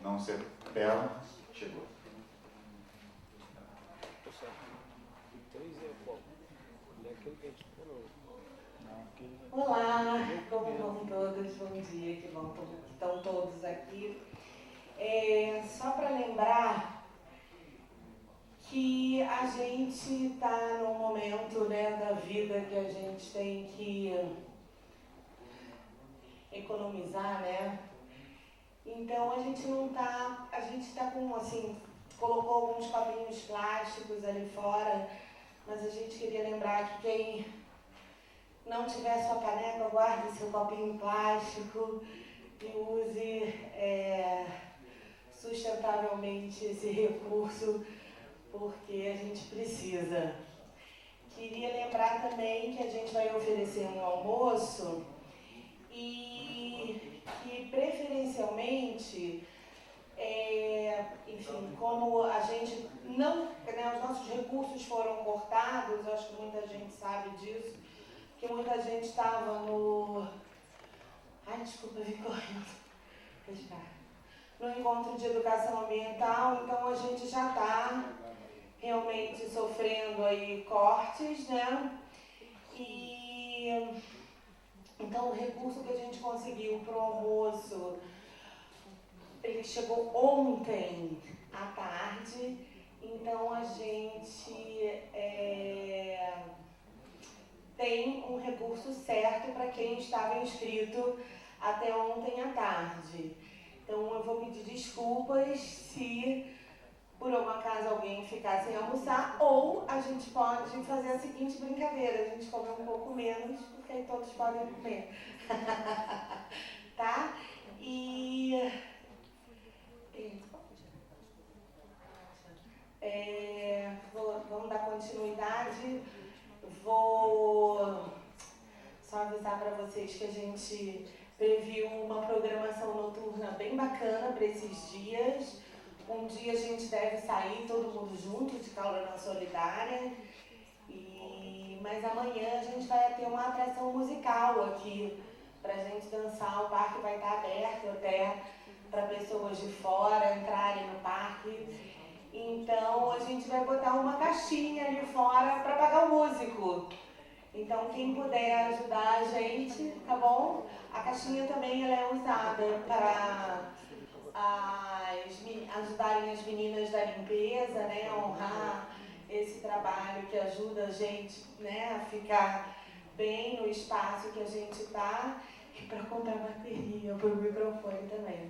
não se apela. Chegou. Olá, como vão todos? Bom dia, que bom que estão todos aqui. Só para lembrar que a gente está num momento, né, da vida que a gente tem que economizar, né? Então a gente está com, assim, colocou alguns copinhos plásticos ali fora, mas a gente queria lembrar que quem não tiver sua caneca, guarde seu copinho plástico e use sustentavelmente esse recurso, porque a gente precisa. Queria lembrar também que a gente vai oferecer um almoço e que preferencialmente, enfim, como a gente não, né, os nossos recursos foram cortados, acho que muita gente sabe disso, que muita gente estava no... Ai, desculpa, eu vim correndo. No encontro de educação ambiental, então a gente já está realmente sofrendo aí cortes, né? E então o recurso que a gente conseguiu para o almoço, ele chegou ontem à tarde, então a gente tem um recurso certo para quem estava inscrito até ontem à tarde. Então eu vou pedir desculpas se por algum acaso alguém ficar sem almoçar, ou a gente pode fazer a seguinte brincadeira, a gente come um pouco menos, porque aí todos podem comer. Tá? Vamos dar continuidade. Vou só avisar para vocês que a gente previu uma programação noturna bem bacana para esses dias. Um dia a gente deve sair todo mundo junto de Calorama Solidária, mas amanhã a gente vai ter uma atração musical aqui para a gente dançar. O parque vai estar aberto até para pessoas de fora entrarem no parque. Então a gente vai botar uma caixinha ali fora para pagar o músico. Então quem puder ajudar a gente, tá bom? A caixinha também ela é usada para ajudarem as meninas da limpeza, né, a honrar esse trabalho que ajuda a gente, né, a ficar bem no espaço que a gente está, e para comprar bateria para o microfone também.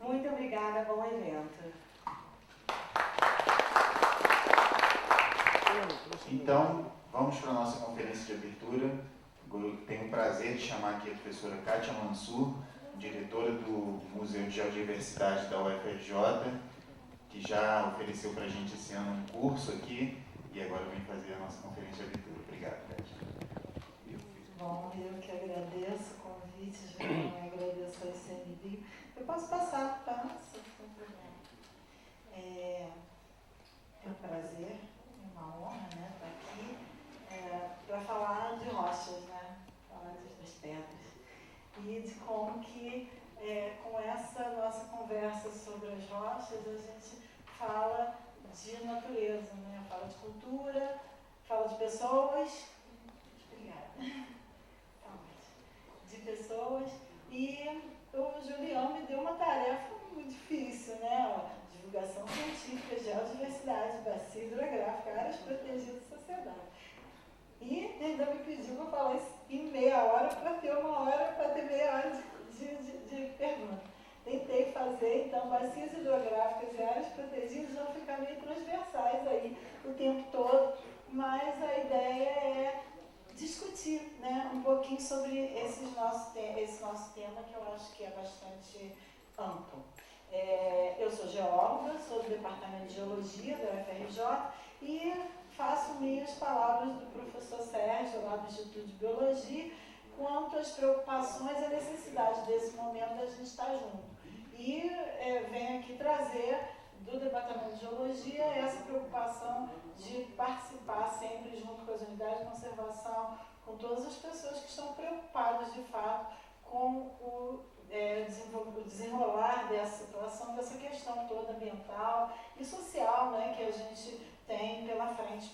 Muito obrigada, bom evento. Então, vamos para a nossa conferência de abertura. Eu tenho o prazer de chamar aqui a professora Kátia Mansur, diretora do Museu de Geodiversidade da UFRJ, que já ofereceu para a gente esse ano um curso aqui, e agora vem fazer a nossa conferência de abertura. Obrigado, Kátia. Bom, eu que agradeço o convite, João, agradeço ao ICMBio. Eu posso passar, sem problema. É um prazer, uma honra, né, estar aqui para falar de rochas, né, falar das pedras. E de como que, com essa nossa conversa sobre as rochas, a gente fala de natureza, né? Fala de cultura, fala de pessoas, obrigada, de pessoas, e o Julião me deu uma tarefa muito difícil, né? Divulgação científica, geodiversidade, bacia hidrográfica, áreas protegidas da sociedade. E ainda me pediu para falar isso em meia hora para ter uma hora, para ter meia hora de pergunta. Tentei fazer, então, bacias hidrográficas e áreas protegidas vão ficar meio transversais aí o tempo todo, mas a ideia é discutir, né, um pouquinho sobre esse nosso tema, que eu acho que é bastante amplo. Eu sou geóloga, sou do Departamento de Geologia da UFRJ e faço minhas palavras do professor Sérgio, lá do Instituto de Biologia, quanto às preocupações e a necessidade desse momento da gente estar junto. E venho aqui trazer do Departamento de Geologia essa preocupação de participar sempre junto com as unidades de conservação, com todas as pessoas que estão preocupadas, de fato, com o desenrolar dessa situação, dessa questão toda ambiental e social, né, que a gente tem pela frente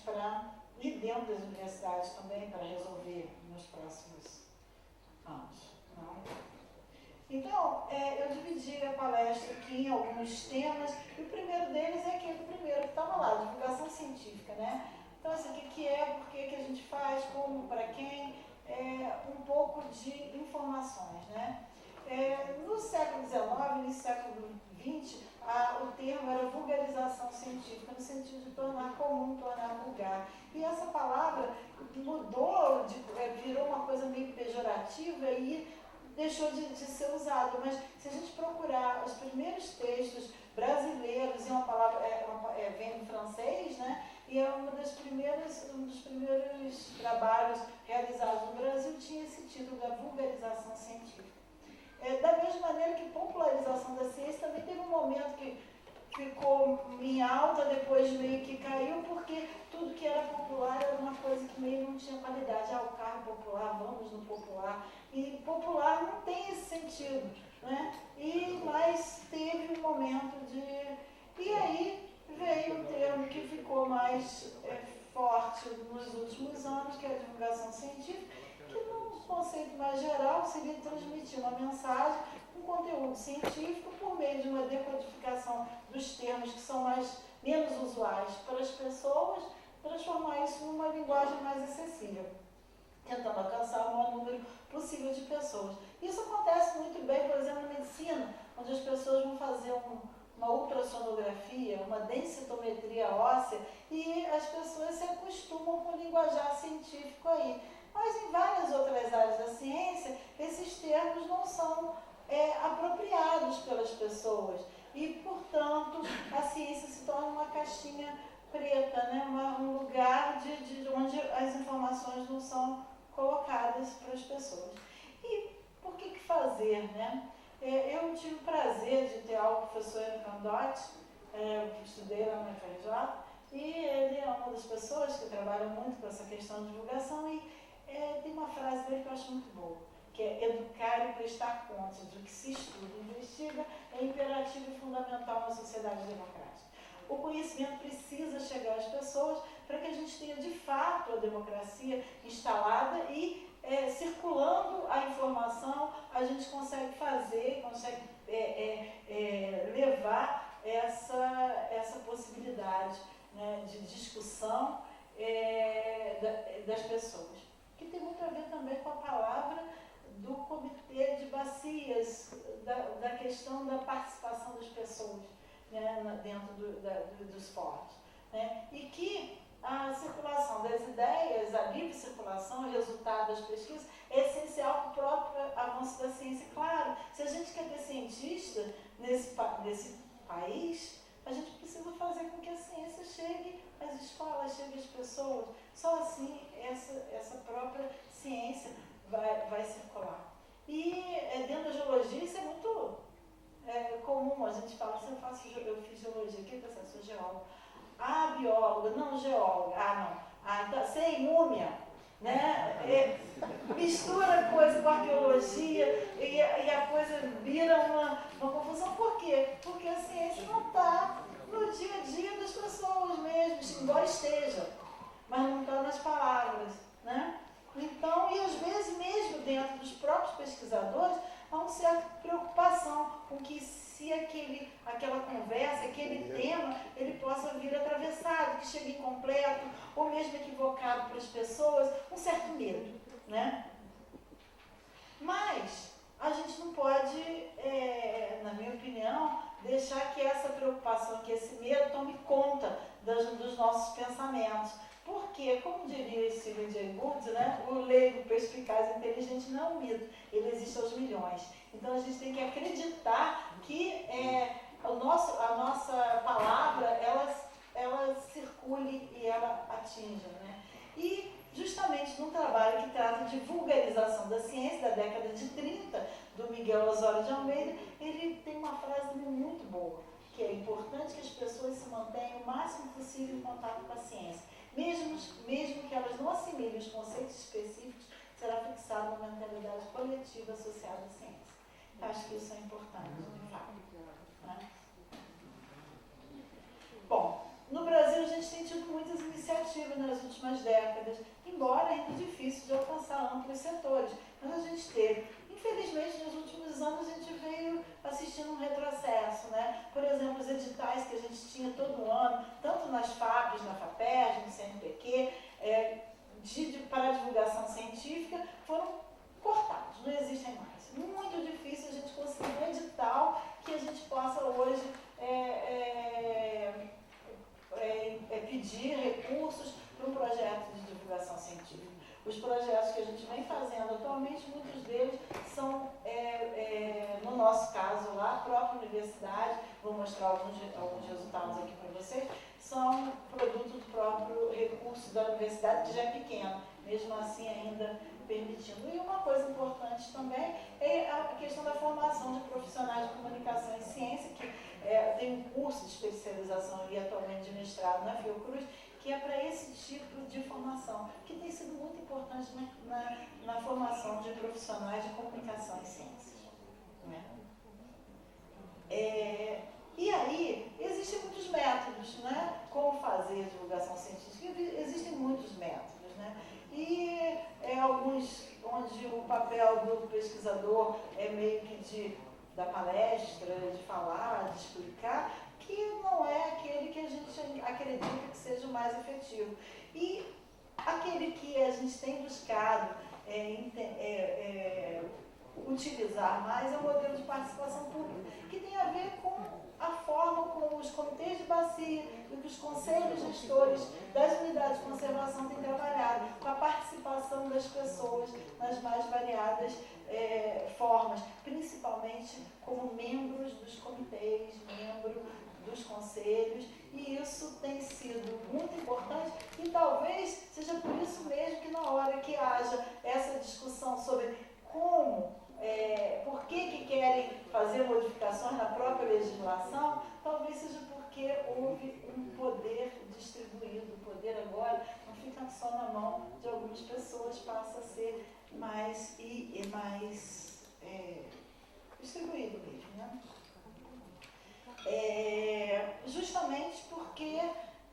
e dentro das universidades também para resolver nos próximos anos. Não? Então, eu dividi a palestra aqui em alguns temas, e o primeiro deles é aquele primeiro que estava lá, divulgação científica, né? Então, assim, o que é, por que a gente faz, como, para quem, um pouco de informações, né? No século XIX e no século XX, o termo era vulgarização científica, no sentido de tornar comum, tornar vulgar. E essa palavra mudou, virou uma coisa meio pejorativa e deixou de ser usado. Mas se a gente procurar os primeiros textos brasileiros, e uma palavra vem do francês, né? E é um dos primeiros trabalhos realizados no Brasil tinha esse título da vulgarização científica. Da mesma maneira que popularização da ciência também teve um momento que ficou em alta, depois meio que caiu, porque tudo que era popular era uma coisa que meio não tinha qualidade. O carro popular, vamos no popular. E popular não tem esse sentido, né? Mas teve um momento de... E aí veio um termo que ficou mais forte nos últimos anos, que é a divulgação científica, que num conceito mais geral seria transmitir uma mensagem, um conteúdo científico por meio de uma decodificação dos termos que são menos usuais para as pessoas, transformar isso numa linguagem mais acessível, tentando alcançar o maior número possível de pessoas. Isso acontece muito bem, por exemplo, na medicina, onde as pessoas vão fazer uma ultrassonografia, uma densitometria óssea, e as pessoas se acostumam com o linguajar científico aí. Mas em várias outras áreas da ciência, esses termos não são apropriados pelas pessoas. E, portanto, a ciência se torna uma caixinha preta, né? Um lugar onde as informações não são colocadas para as pessoas. E por que fazer, né? Eu tive o prazer de ter o professor Candotti, que estudei lá na FRJ, e ele é uma das pessoas que trabalha muito com essa questão de divulgação, e tem uma frase dele que eu acho muito boa, que é: educar e prestar contas do que se estuda e investiga é imperativo e fundamental na sociedade democrática. O conhecimento precisa chegar às pessoas para que a gente tenha de fato a democracia instalada e circulando a informação, a gente consegue levar essa possibilidade, né, de discussão das pessoas. Que tem muito a ver também com a palavra do Comitê de Bacias, da questão da participação das pessoas, né, dentro dos fóruns. Né, e que a circulação das ideias, a livre circulação, o resultado das pesquisas, é essencial para o próprio avanço da ciência. Claro, se a gente quer ter cientista nesse país, a gente precisa fazer com que a ciência chegue às escolas, chegue às pessoas. Só assim essa própria ciência vai circular. E dentro da geologia isso é muito comum. A gente fala, eu fiz geologia, o que você é? Sou geóloga. Bióloga, não geóloga. Não. Então, sei, múmia. Né? Mistura coisa com arqueologia e a coisa vira uma confusão. Por quê? Porque a ciência não está no dia a dia das pessoas mesmo, embora esteja, mas não está nas palavras. Né? Então, e às vezes mesmo dentro dos próprios pesquisadores, há uma certa preocupação com que se aquela conversa, aquele tema, ele possa vir atravessado, que chegue incompleto, ou mesmo equivocado para as pessoas, um certo medo, né? Mas a gente não pode, na minha opinião, deixar que essa preocupação, que esse medo tome conta dos nossos pensamentos. Porque, como diria Stephen Jay Gould, né, o leigo, perspicaz e inteligente não é um mito, ele existe aos milhões. Então a gente tem que acreditar que a nossa palavra ela circule e ela atinja. Né? E justamente num trabalho que trata de vulgarização da ciência, da década de 30, do Miguel Osório de Almeida, ele tem uma frase muito boa, que é importante que as pessoas se mantenham o máximo possível em contato com a ciência. Mesmo que elas não assimilem os conceitos específicos, será fixado uma mentalidade coletiva associada à ciência. Acho que isso é importante, de fato. Né? Bom, no Brasil a gente tem tido muitas iniciativas nas últimas décadas, embora ainda difícil de alcançar amplos setores, mas a gente teve. Infelizmente, nos últimos anos a gente veio assistindo um retrocesso, né? Por exemplo, os editais que a gente tinha todo ano, tanto nas FAPES, na FAPERJ, no CNPq, para divulgação científica, foram cortados, não existem mais. Muito difícil a gente conseguir um edital que a gente possa hoje pedir recursos para um projeto de divulgação científica. Os projetos que a gente vem fazendo atualmente, muitos deles são, no nosso caso lá, a própria universidade, vou mostrar alguns resultados aqui para vocês, são produto do próprio recurso da universidade, que já é pequeno, mesmo assim ainda permitindo. E uma coisa importante também é a questão da formação de profissionais de comunicação e ciência, que tem um curso de especialização ali atualmente de mestrado na Fiocruz, que é para esse tipo de formação, que tem sido muito importante na formação de profissionais de comunicação e ciências. Né? E aí, existem muitos métodos, né? Como fazer divulgação científica, existem muitos métodos, né? E alguns onde o papel do pesquisador é meio que da palestra, de falar, de explicar, que não é aquele que a gente acredita que seja o mais efetivo. E aquele que a gente tem buscado utilizar mais é o modelo de participação pública, que tem a ver com a forma como os comitês de bacia e os conselhos gestores das unidades de conservação têm trabalhado, com a participação das pessoas nas mais variadas formas, principalmente como membros dos comitês, membros dos conselhos, e isso tem sido muito importante e talvez seja por isso mesmo que na hora que haja essa discussão sobre como, por que querem fazer modificações na própria legislação, talvez seja porque houve um poder distribuído. O poder agora não fica só na mão de algumas pessoas, passa a ser mais distribuído mesmo, né? Justamente porque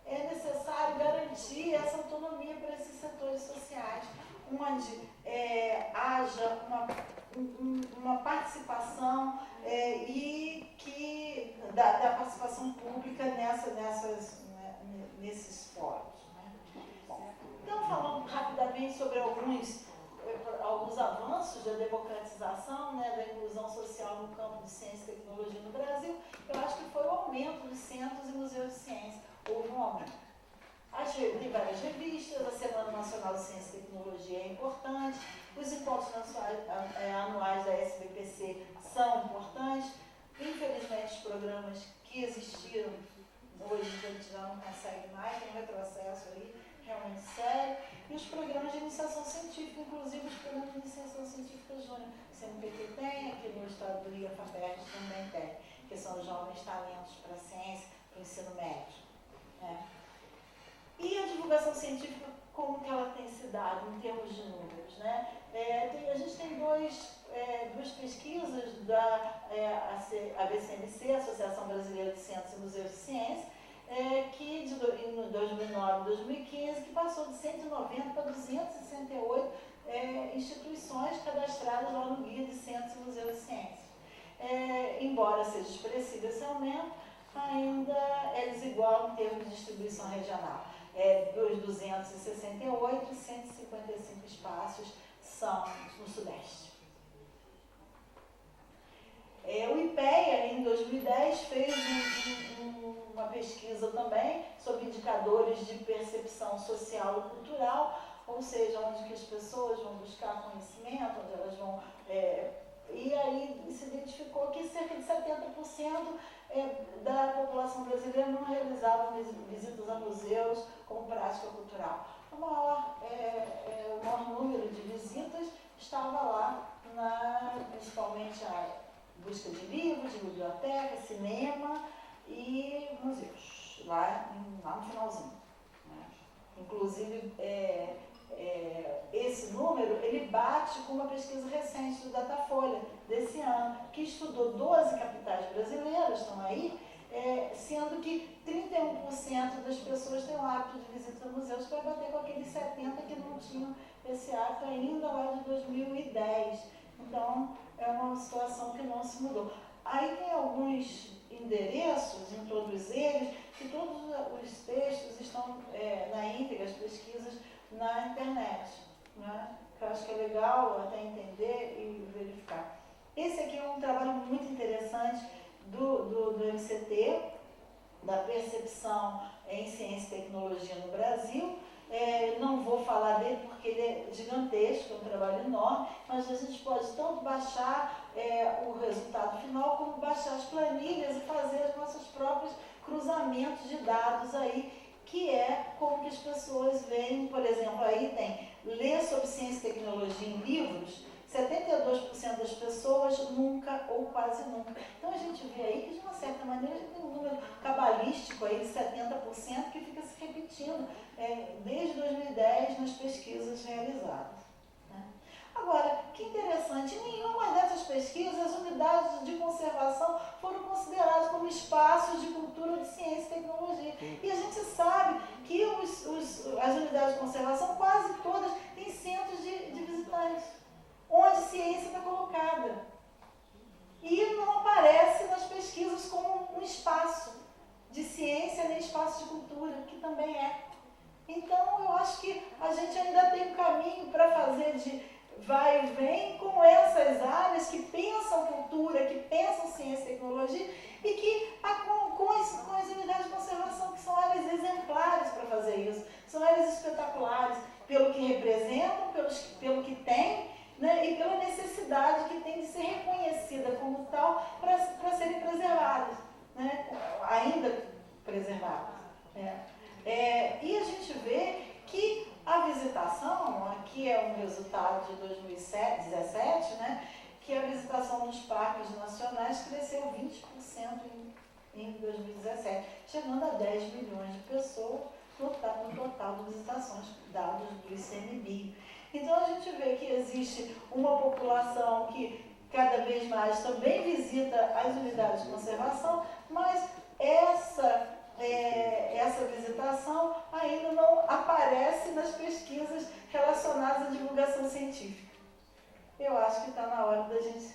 é necessário garantir essa autonomia para esses setores sociais, onde haja uma participação e que da participação pública nesses fóruns. Né? Bom, então, falando rapidamente sobre alguns avanços da democratização, né, da inclusão social no campo de ciência e tecnologia no Brasil, eu acho que foi o aumento dos centros e museus de ciência. Houve um aumento. Tem várias revistas, a Semana Nacional de Ciência e Tecnologia é importante, os encontros anuais da SBPC são importantes. Infelizmente, os programas que existiram, hoje a gente já não consegue mais, tem um retrocesso aí, realmente sério. E os programas de iniciação científica, inclusive os programas de iniciação científica júnior, o CNPq tem, aqui no estado do Rio, a FAPERJ também tem, que são os jovens talentos para a ciência, para o ensino médio. Né? E a divulgação científica, como que ela tem se dado em termos de números? Né? A gente tem duas pesquisas da ABCMC, Associação Brasileira de Centros e Museus de Ciência, que em 2009 e 2015, que passou de 190 para 268 instituições cadastradas lá no Guia de Centros e Museus de Ciência. Embora seja expressivo esse aumento, ainda é desigual em termos de distribuição regional. Dos 268, 155 espaços são no Sudeste. O IPEA, em 2010, fez uma pesquisa também sobre indicadores de percepção social e cultural, ou seja, onde que as pessoas vão buscar conhecimento, onde elas vão... e aí se identificou que cerca de 70% da população brasileira não realizava visitas a museus como prática cultural. O maior número de visitas estava lá, principalmente a busca de livros, de biblioteca, cinema e museus, lá no finalzinho. Né? Inclusive, esse número, ele bate com uma pesquisa recente do Datafolha, desse ano, que estudou 12 capitais brasileiras, estão aí, sendo que 31% das pessoas têm o hábito de visita a museus, para bater com aqueles 70% que não tinham esse hábito ainda lá de 2010. Então, é uma situação que não se mudou. Aí tem alguns endereços, em todos eles, que todos os textos estão na íntegra, as pesquisas, na internet, né? Que eu acho que é legal até entender e verificar. Esse aqui é um trabalho muito interessante do MCT, da percepção em ciência e tecnologia no Brasil. Não vou falar dele porque ele é gigantesco, é um trabalho enorme, mas a gente pode tanto baixar o resultado final, como baixar as planilhas e fazer os nossos próprios cruzamentos de dados aí, que é como que as pessoas veem. Por exemplo, aí tem ler sobre ciência e tecnologia em livros, 72% das pessoas nunca ou quase nunca. Então a gente vê aí que, de uma certa maneira, a gente tem um número cabalístico aí de 70% que fica se repetindo desde 2010 nas pesquisas realizadas, né? Agora, que interessante, em nenhuma dessas pesquisas as unidades de conservação foram consideradas como espaços de cultura de ciência e tecnologia. E a gente sabe que as unidades de conservação, quase todas, têm centros de visitantes, onde a ciência está colocada. E não aparece nas pesquisas como um espaço de ciência nem espaço de cultura, que também é. Então, eu acho que a gente ainda tem um caminho para fazer de vai e vem com essas áreas que pensam cultura, que pensam ciência e tecnologia, e que com as unidades de conservação, que são áreas exemplares para fazer isso. São áreas espetaculares, pelo que representam, pelo que têm, né, e pela necessidade que tem de ser reconhecida como tal para serem preservadas, né, ainda preservadas. E a gente vê que a visitação, aqui é um resultado de 2017, né, que a visitação nos parques nacionais cresceu 20% em 2017, chegando a 10 milhões de pessoas no total de visitações, dados do ICMBio. Então a gente vê que existe uma população que cada vez mais também visita as unidades de conservação, mas essa visitação ainda não aparece nas pesquisas relacionadas à divulgação científica. Eu acho que está na hora da gente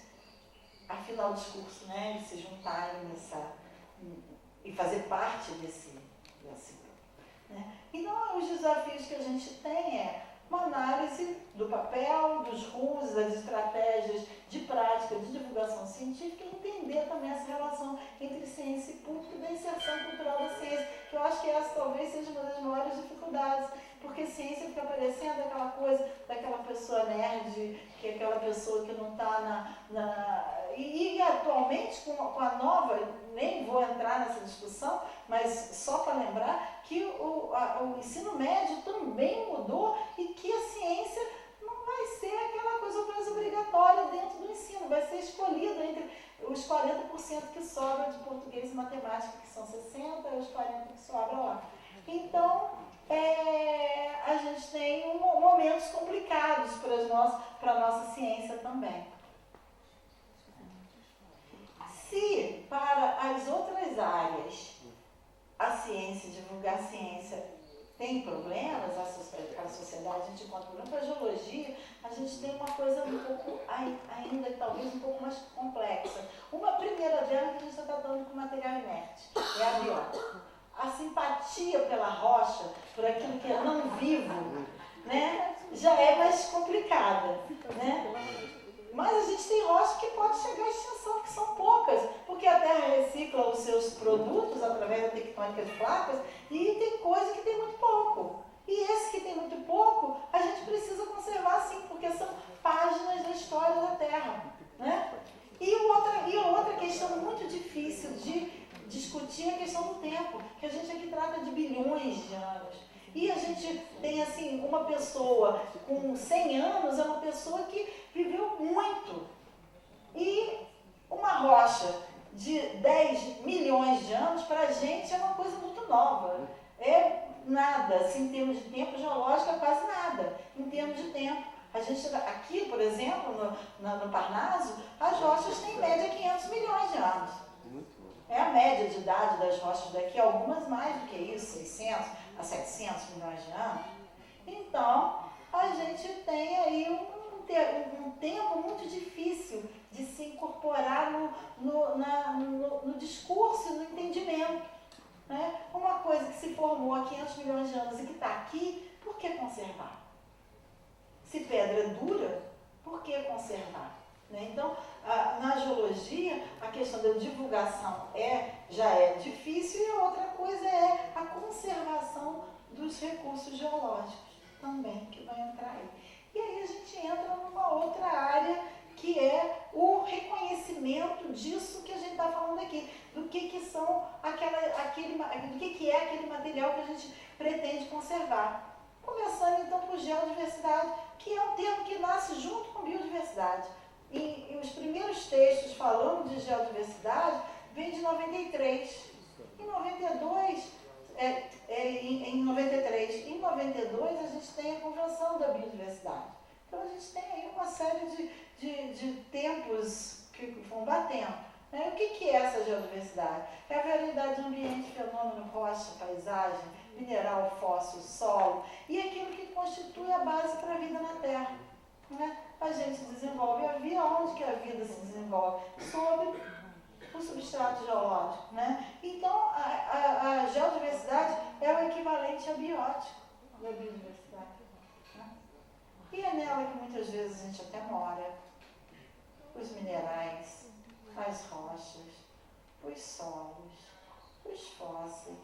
afinar o discurso, né, e se juntarem e fazer parte desse né? Então, os desafios que a gente tem uma análise do papel, dos rumos, das estratégias de prática, de divulgação científica, e entender também essa relação entre ciência e público e da inserção cultural da ciência, que eu acho que essa talvez seja uma das maiores dificuldades, porque ciência fica parecendo aquela coisa daquela pessoa nerd, que é aquela pessoa que não está E atualmente, com a nova, nem vou entrar nessa discussão, mas só para lembrar que o ensino médio também mudou e que a ciência não vai ser aquela coisa obrigatória dentro do ensino, vai ser escolhida entre os 40% que sobra de português e matemática, que são 60%, e os 40% que sobra lá. Então, a gente tem momentos complicados para a nossa ciência também. Se para as outras áreas a ciência, divulgar a ciência, tem problemas, a sociedade, a gente encontra problemas. Para a geologia, a gente tem uma coisa um pouco, ainda talvez um pouco mais complexa. Uma primeira delas que a gente está tratando com material inerte, é a biota. A simpatia pela rocha, por aquilo que é não vivo, né, já é mais complicada, né? Mas a gente tem rocha que pode chegar à extinção, que são poucas, porque a Terra recicla os seus produtos através da tectônica de placas, e tem coisa que tem muito pouco. E esse que tem muito pouco, a gente precisa conservar sim, porque são páginas da história da Terra, né? E outra questão muito difícil de discutir é a questão do tempo, que a gente aqui trata de bilhões de anos. E a gente tem, assim, uma pessoa com 100 anos, é uma pessoa que viveu muito. E uma rocha de 10 milhões de anos, para a gente, é uma coisa muito nova. É nada, assim, em termos de tempo geológico, é quase nada. Em termos de tempo, A gente, aqui, por exemplo, no Parnaso, as rochas têm em média 500 milhões de anos. É a média de idade das rochas daqui, algumas mais do que isso, 600 a 700 milhões de anos. Então, a gente tem aí um tempo muito difícil de se incorporar no discurso, no entendimento. Né? Uma coisa que se formou há 500 milhões de anos e que está aqui, por que conservar? Se pedra é dura, por que conservar? Né? Então, na geologia, a questão da divulgação já é difícil e a outra coisa é a conservação dos recursos geológicos também, que vai entrar aí. E aí a gente entra numa outra área que é o reconhecimento disso que a gente está falando aqui, do que são do que é aquele material que a gente pretende conservar. Começando então por geodiversidade, que é um termo que nasce junto com biodiversidade. E os primeiros textos falando de geodiversidade vêm de 93. Em 92, em 93. Em 92 a gente tem a Convenção da Biodiversidade. Então a gente tem aí uma série de tempos que vão batendo. Né? O que é essa geodiversidade? É a variedade de ambiente, fenômeno, rocha, paisagem, mineral, fóssil, solo, e aquilo que constitui a base para a vida na Terra. Né? A gente desenvolve a vida, onde que a vida se desenvolve? Sobre o substrato geológico. Né? Então, a geodiversidade é o equivalente a biótico da biodiversidade. Né? E é nela que muitas vezes a gente até mora. Os minerais, as rochas, os solos, os fósseis,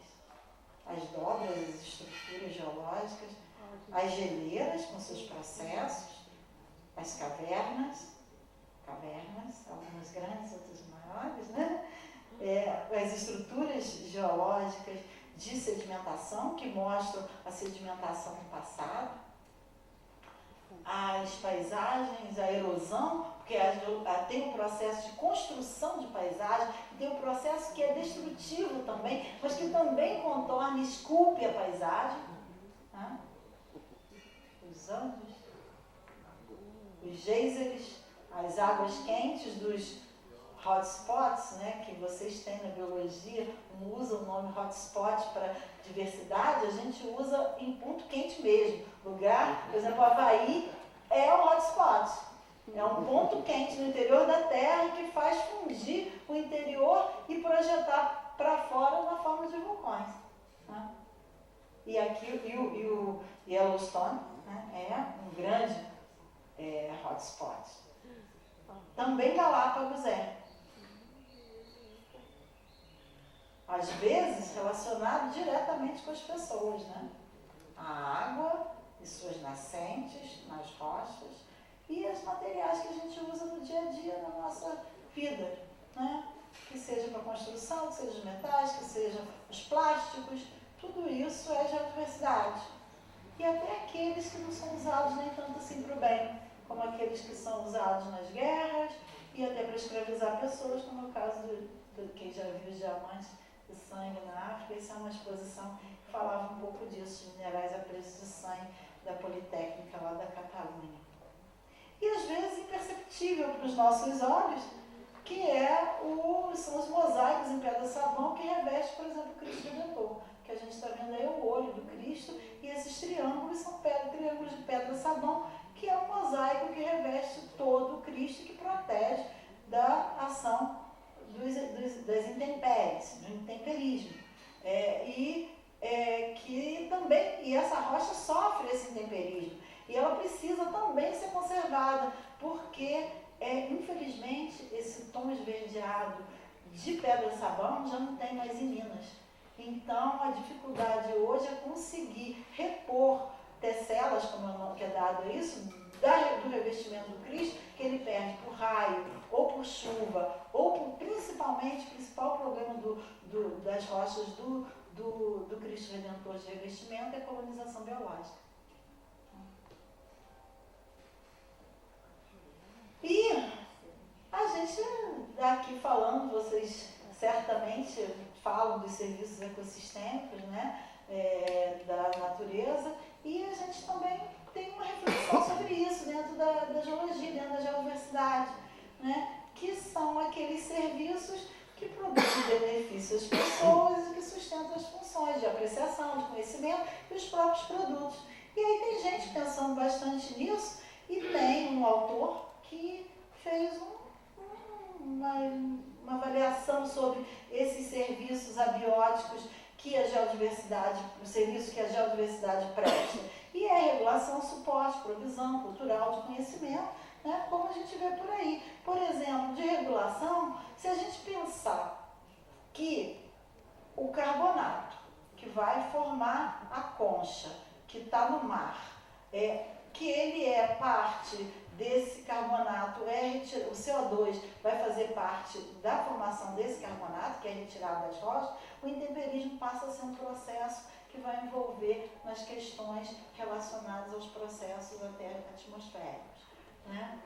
as dobras, as estruturas geológicas, as geleiras com seus processos, as cavernas, algumas grandes, outras maiores, né? As estruturas geológicas de sedimentação, que mostram a sedimentação no passado, as paisagens, a erosão, porque tem um processo de construção de paisagem, tem um processo que é destrutivo também, mas que também contorna e esculpe a paisagem. Né? Os Andes, os geysers, as águas quentes dos hotspots, né, que vocês têm na biologia, usa o nome hotspot para diversidade, a gente usa em ponto quente mesmo. Lugar, por exemplo, o Havaí é um hotspot. É um ponto quente no interior da Terra que faz fundir o interior e projetar para fora na forma de vulcões. Né? E aqui o Yellowstone, né, é um grande hotspot. Também Galápagos é. Às vezes relacionado diretamente com as pessoas, né? A água e suas nascentes nas rochas e os materiais que a gente usa no dia a dia na nossa vida, né? Que seja para construção, que seja os metais, que sejam os plásticos, tudo isso é geodiversidade. E até aqueles que não são usados nem tanto assim para o bem, como aqueles que são usados nas guerras e até para escravizar pessoas, como o caso de quem já viu os diamantes de sangue na África. Isso é uma exposição que falava um pouco disso, minerais a preço de sangue, da Politécnica lá da Catalunha. E às vezes imperceptível para os nossos olhos, que são os mosaicos em pedra-sabão que reveste, por exemplo, o Cristo Redentor. Que a gente está vendo aí o olho do Cristo e esses triângulos são triângulos de pedra-sabão, que é um mosaico que reveste todo o Cristo e que protege da ação das intempéries, do intemperismo. E essa rocha sofre esse intemperismo. E ela precisa também ser conservada, porque, infelizmente, esse tom esverdeado de pedra-sabão já não tem mais em Minas. Então, a dificuldade hoje é conseguir repor tecelas, como é o nome que é dado a isso, do revestimento do Cristo, que ele perde por raio, ou por chuva, ou por, principalmente, o principal problema das rochas do Cristo Redentor de revestimento é a colonização biológica. E a gente, aqui falando, vocês certamente falam dos serviços ecossistêmicos, né? da natureza, e a gente também tem uma reflexão sobre isso dentro da geologia, dentro da geodiversidade, né? Que são aqueles serviços que produzem benefícios às pessoas e que sustentam as funções de apreciação, de conhecimento e os próprios produtos. E aí tem gente pensando bastante nisso, e tem um autor que fez uma avaliação sobre esses serviços abióticos que a geodiversidade, o serviço que a geodiversidade presta. E é regulação, suporte, provisão cultural de conhecimento, né, como a gente vê por aí. Por exemplo, de regulação, se a gente pensar que o carbonato que vai formar a concha, que está no mar, que ele é parte desse carbonato, o CO2 vai fazer parte da formação desse carbonato, que é retirado das rochas, o intemperismo passa a ser um processo que vai envolver nas questões relacionadas aos processos até atmosféricos, né?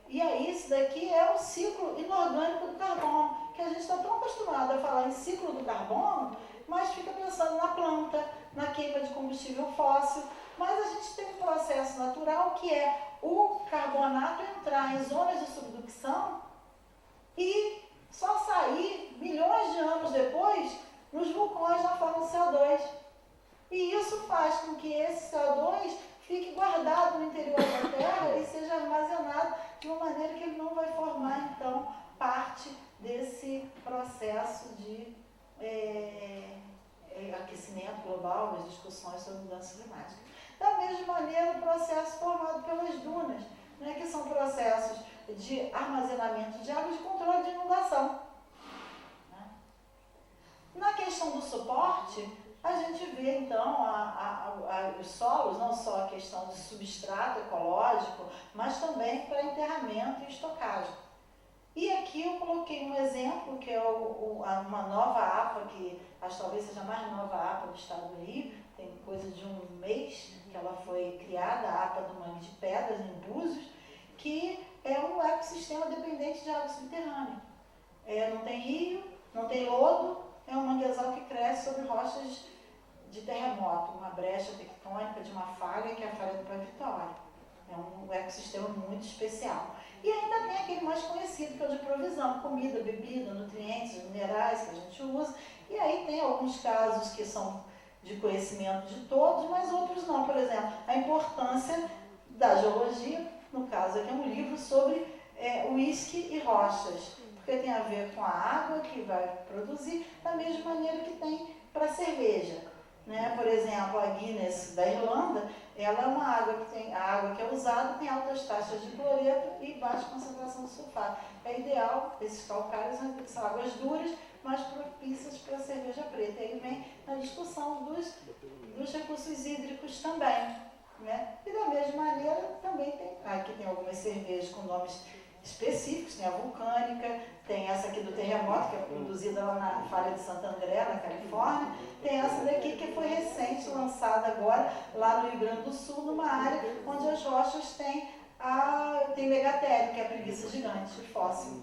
E aí, isso daqui é o ciclo inorgânico do carbono, que a gente está tão acostumado a falar em ciclo do carbono, mas fica pensando na planta, na queima de combustível fóssil, mas a gente tem um processo natural que é o carbonato entrar em zonas de subducção e só sair milhões de anos depois nos vulcões na forma de CO2. E isso faz com que esse CO2 fique guardado no interior da Terra e seja armazenado de uma maneira que ele não vai formar, então, parte desse processo de aquecimento global, das discussões sobre mudança climática. Da mesma maneira, o processo formado pelas dunas, né, que são processos de armazenamento de água e de controle de inundação. Né? Na questão do suporte, a gente vê, então, os solos, não só a questão de substrato ecológico, mas também para enterramento e estocagem. E aqui eu coloquei um exemplo, que é uma nova APA, que acho que talvez seja a mais nova APA do estado do Rio, tem coisa de um mês que ela foi criada, a APA do Mangue de Pedras, em Búzios, que é um ecossistema dependente de água subterrânea. Não tem rio, não tem lodo, é um manguezal que cresce sobre rochas de terremoto, uma brecha tectônica de uma falha, que é a falha do Pai Vitória. É um ecossistema muito especial. E ainda tem aquele mais conhecido, que é o de provisão, comida, bebida, nutrientes, minerais que a gente usa. E aí tem alguns casos que são de conhecimento de todos, mas outros não. Por exemplo, a importância da geologia, no caso aqui é um livro sobre uísque e rochas, porque tem a ver com a água que vai produzir, da mesma maneira que tem para cerveja. Né? Por exemplo, a Guinness da Irlanda, ela é uma água que tem, a água que é usada tem altas taxas de cloreto e baixa concentração de sulfato. É ideal, esses calcários são águas duras, mas propícias para a cerveja preta. E aí vem a discussão dos recursos hídricos também. Né? E da mesma maneira também tem, aqui tem algumas cervejas com nomes específicos, tem a vulcânica, tem essa aqui do terremoto, que é produzida lá na falha de Santo André, na Califórnia, tem essa daqui que foi recente, lançada agora lá no Rio Grande do Sul, numa área onde as rochas têm megatério, que é a preguiça gigante, fóssil.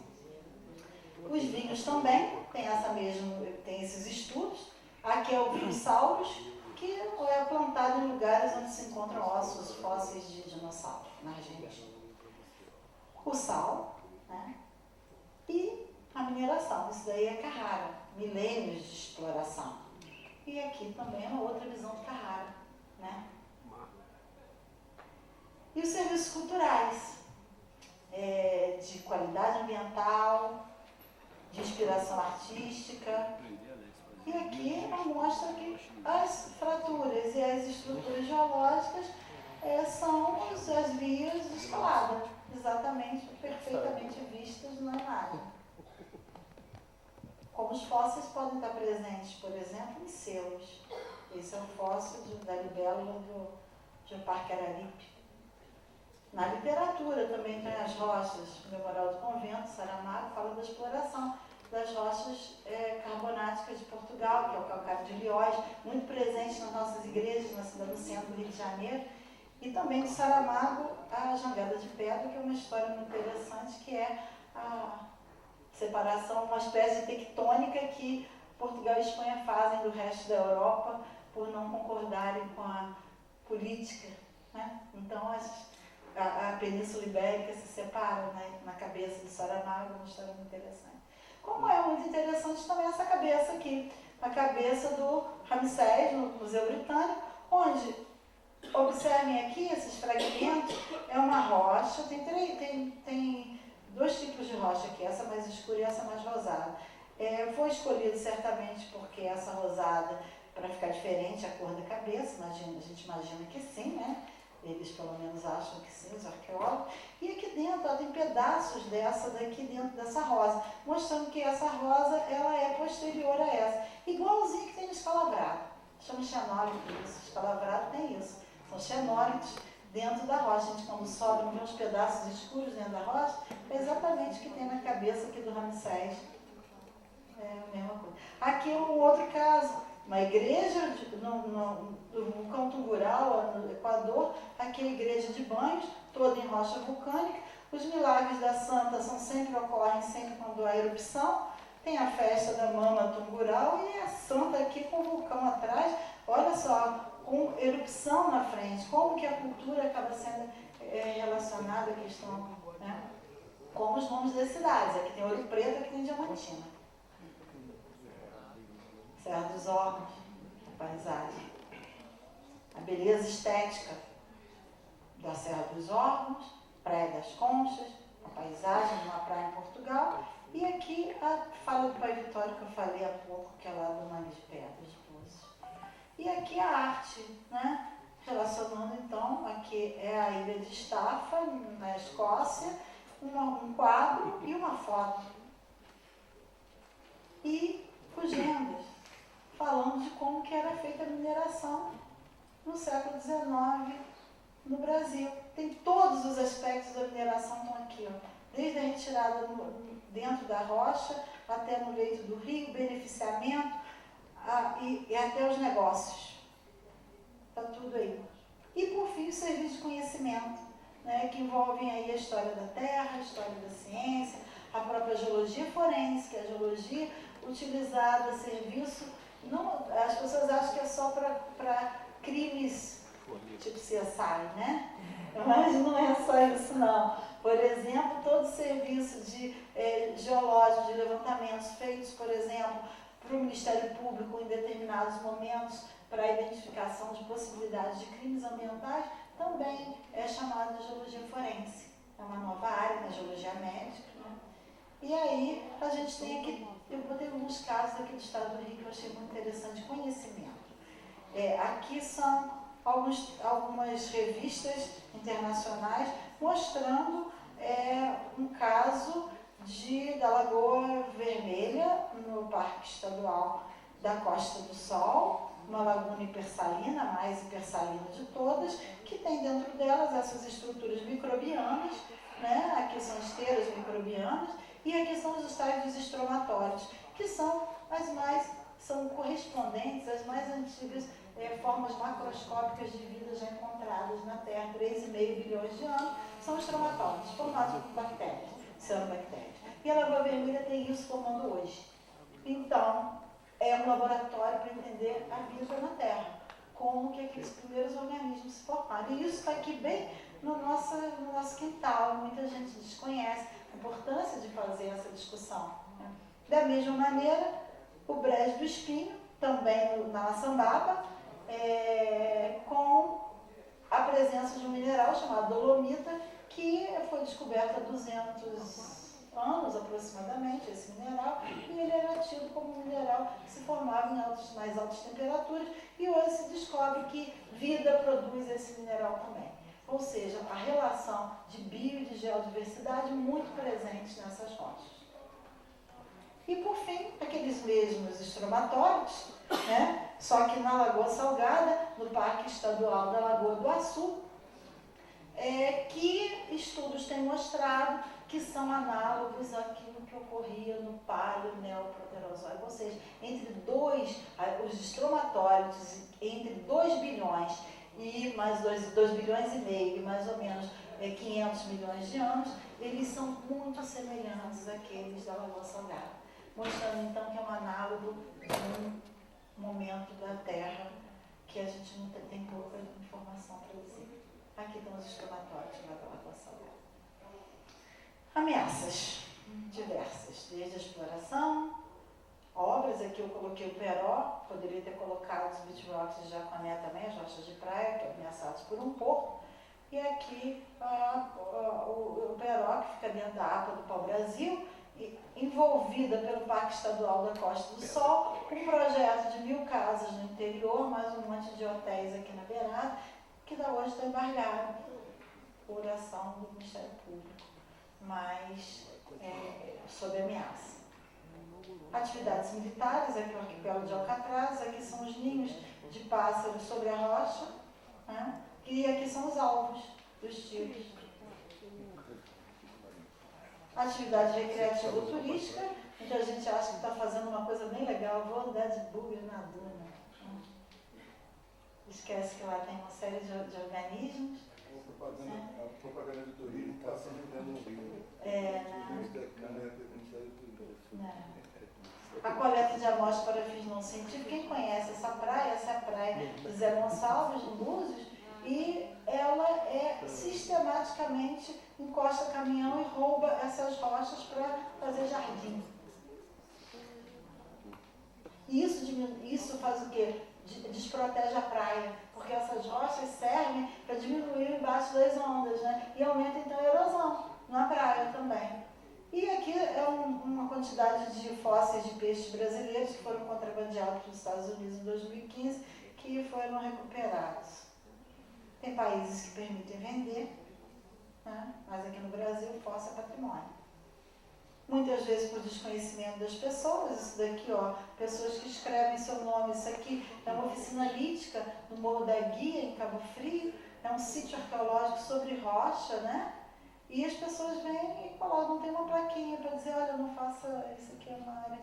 Os vinhos também tem esses estudos. Aqui é o vinho Saurus, que é plantado em lugares onde se encontram ossos fósseis de dinossauro, na Argentina. O sal, né? E a mineração. Isso daí é Carrara, milênios de exploração. E aqui também é uma outra visão de Carrara, né? E os serviços culturais, de qualidade ambiental, de inspiração artística. E aqui mostra que as fraturas e as estruturas geológicas são as vias de escalada, exatamente, perfeitamente vistas na imagem. Como os fósseis podem estar presentes, por exemplo, em selos. Esse é o fóssil da libélula de Parque Araripe. Na literatura também tem as rochas. O Memorial do Convento, Saramago, fala da exploração das rochas carbonáticas de Portugal, que é o calcário de Liós, muito presente nas nossas igrejas, na cidade do centro do Rio de Janeiro. E também de Saramago, a Jangada de Pedra, que é uma história muito interessante, que é a separação, uma espécie de tectônica que Portugal e Espanha fazem do resto da Europa por não concordarem com a política, né? Então a Península Ibérica se separa, né, na cabeça de Saramago, uma história muito interessante. Como é muito interessante também essa cabeça aqui, a cabeça do Ramsés, no Museu Britânico, onde, observem aqui esses fragmentos, é uma rocha, tem dois tipos de rocha aqui, essa mais escura e essa mais rosada. Foi escolhido certamente porque essa rosada, para ficar diferente a cor da cabeça, a gente imagina que sim, né? Eles pelo menos acham que sim, os arqueólogos. E aqui dentro, ó, tem pedaços dessa daqui dentro dessa rosa, mostrando que essa rosa ela é posterior a essa. Igualzinho que tem no escalavrado. Chama xenólito isso. Escalavrado tem isso. São xenólitos dentro da rocha. A gente quando sobe, não vê uns pedaços escuros dentro da rocha, é exatamente o que tem na cabeça aqui do Ramsés. É a mesma coisa. Aqui um outro caso. Uma igreja no vulcão Tungurahua, no Equador, aqui é a igreja de banhos, toda em rocha vulcânica. Os milagres da santa ocorrem sempre quando há erupção. Tem a festa da Mama Tungurahua e a santa aqui com o vulcão atrás. Olha só, com erupção na frente, como que a cultura acaba sendo relacionada à questão, né? Como os nomes das cidades. Aqui tem Ouro Preto, aqui tem Diamantina. Serra dos Órgãos, a paisagem. A beleza estética da Serra dos Órgãos, Praia das Conchas, a paisagem de uma praia em Portugal. E aqui a fala do Pai Vitório que eu falei há pouco, que é lá do Mangue de Pedras, de Poços. E aqui a arte, né? Relacionando então, aqui é a ilha de Staffa, na Escócia, um quadro e uma foto. E fugendas, falando de como que era feita a mineração no século XIX no Brasil. Tem todos os aspectos da mineração estão aqui, ó. Desde a retirada dentro da rocha, até no leito do rio, beneficiamento e até os negócios. Está tudo aí. E por fim o serviço de conhecimento, né, que envolvem aí a história da terra, a história da ciência, a própria geologia forense, que é a geologia utilizada a serviço. Não, as pessoas acham que é só para crimes tipo CSI, né? Mas não é só isso não. Por exemplo, todo o serviço de geológico, de levantamentos feitos, por exemplo, para o Ministério Público em determinados momentos para a identificação de possibilidades de crimes ambientais, também é chamado de geologia forense. É uma nova área na geologia médica, né? E aí a gente tem aqui, eu botei alguns casos aqui do estado do Rio que eu achei muito interessante, de conhecimento. Aqui são algumas revistas internacionais mostrando um caso da Lagoa Vermelha, no Parque Estadual da Costa do Sol, uma laguna hipersalina, a mais hipersalina de todas, que tem dentro delas essas estruturas microbianas, né? Aqui são esteiras microbianas, e aqui são os estágios estromatórios, que são são correspondentes às mais antigas formas macroscópicas de vida já encontradas na Terra, 3,5 bilhões de anos, são estromatórios, formados por bactérias, cianobactérias. E a Lagoa Vermelha tem isso formando hoje. Então, é um laboratório para entender a vida na Terra, como que aqueles primeiros organismos se formaram. E isso está aqui bem no nosso quintal, muita gente desconhece a importância de fazer essa discussão, né? Da mesma maneira, o Brejo do Espinho, também na Maçambaba, com a presença de um mineral chamado dolomita, que foi descoberto há 200 anos aproximadamente, esse mineral, e ele era tido como um mineral que se formava em mais altas temperaturas, e hoje se descobre que vida produz esse mineral também. Ou seja, a relação de bio e de geodiversidade muito presente nessas rochas. E por fim, aqueles mesmos estromatórios, né? Só que na Lagoa Salgada, no Parque Estadual da Lagoa do Açu, que estudos têm mostrado que são análogos àquilo que ocorria no Paleo Neoproterozoico, ou seja, os estromatórios entre 2 bilhões e mais 2 bilhões e meio, e mais ou menos 500 milhões de anos, eles são muito semelhantes àqueles da Lagoa Salgada, mostrando então que é um análogo momento da Terra que a gente não tem pouca informação para dizer. Aqui estão os escamatórios lá da lavação. Ameaças diversas, desde a exploração, obras, aqui eu coloquei o Peró, poderia ter colocado os beach rocks de Jaconé também, as rochas de praia, que ameaçados por um porto, e aqui o Peró, que fica dentro da APA do Pau-Brasil, envolvida pelo Parque Estadual da Costa do Sol, um projeto de 1000 casas no interior, mais um monte de hotéis aqui na beirada, que da hoje está embargado por ação do Ministério Público, mas sob ameaça. Atividades militares, aqui o arquipélago de Alcatraz, aqui são os ninhos de pássaros sobre a rocha, né? E aqui são os alvos dos tiros. Atividade recreativa ou turística, onde a gente acha que está fazendo uma coisa bem legal, vou andar de bugre na duna. Esquece que lá tem uma série de organismos. A propaganda do turismo está sempre dando um livro. A coleta de amostras para fins não científicos, quem conhece essa é a praia de Zé Gonçalves, em Búzios, e ela sistematicamente encosta caminhão e rouba essas rochas para fazer jardim. E isso faz o quê? Desprotege a praia, porque essas rochas servem para diminuir o embate das ondas, né? E aumenta então a erosão na praia também. E aqui é uma quantidade de fósseis de peixes brasileiros que foram contrabandeados para os Estados Unidos em 2015, que foram recuperados. Tem países que permitem vender, né? Mas aqui no Brasil o fóssil é patrimônio. Muitas vezes por desconhecimento das pessoas, isso daqui, ó, pessoas que escrevem seu nome, isso aqui é uma oficina lítica no Morro da Guia, em Cabo Frio, é um sítio arqueológico sobre rocha, né? E as pessoas vêm e colocam, tem uma plaquinha para dizer, olha, não faça, isso aqui é uma área,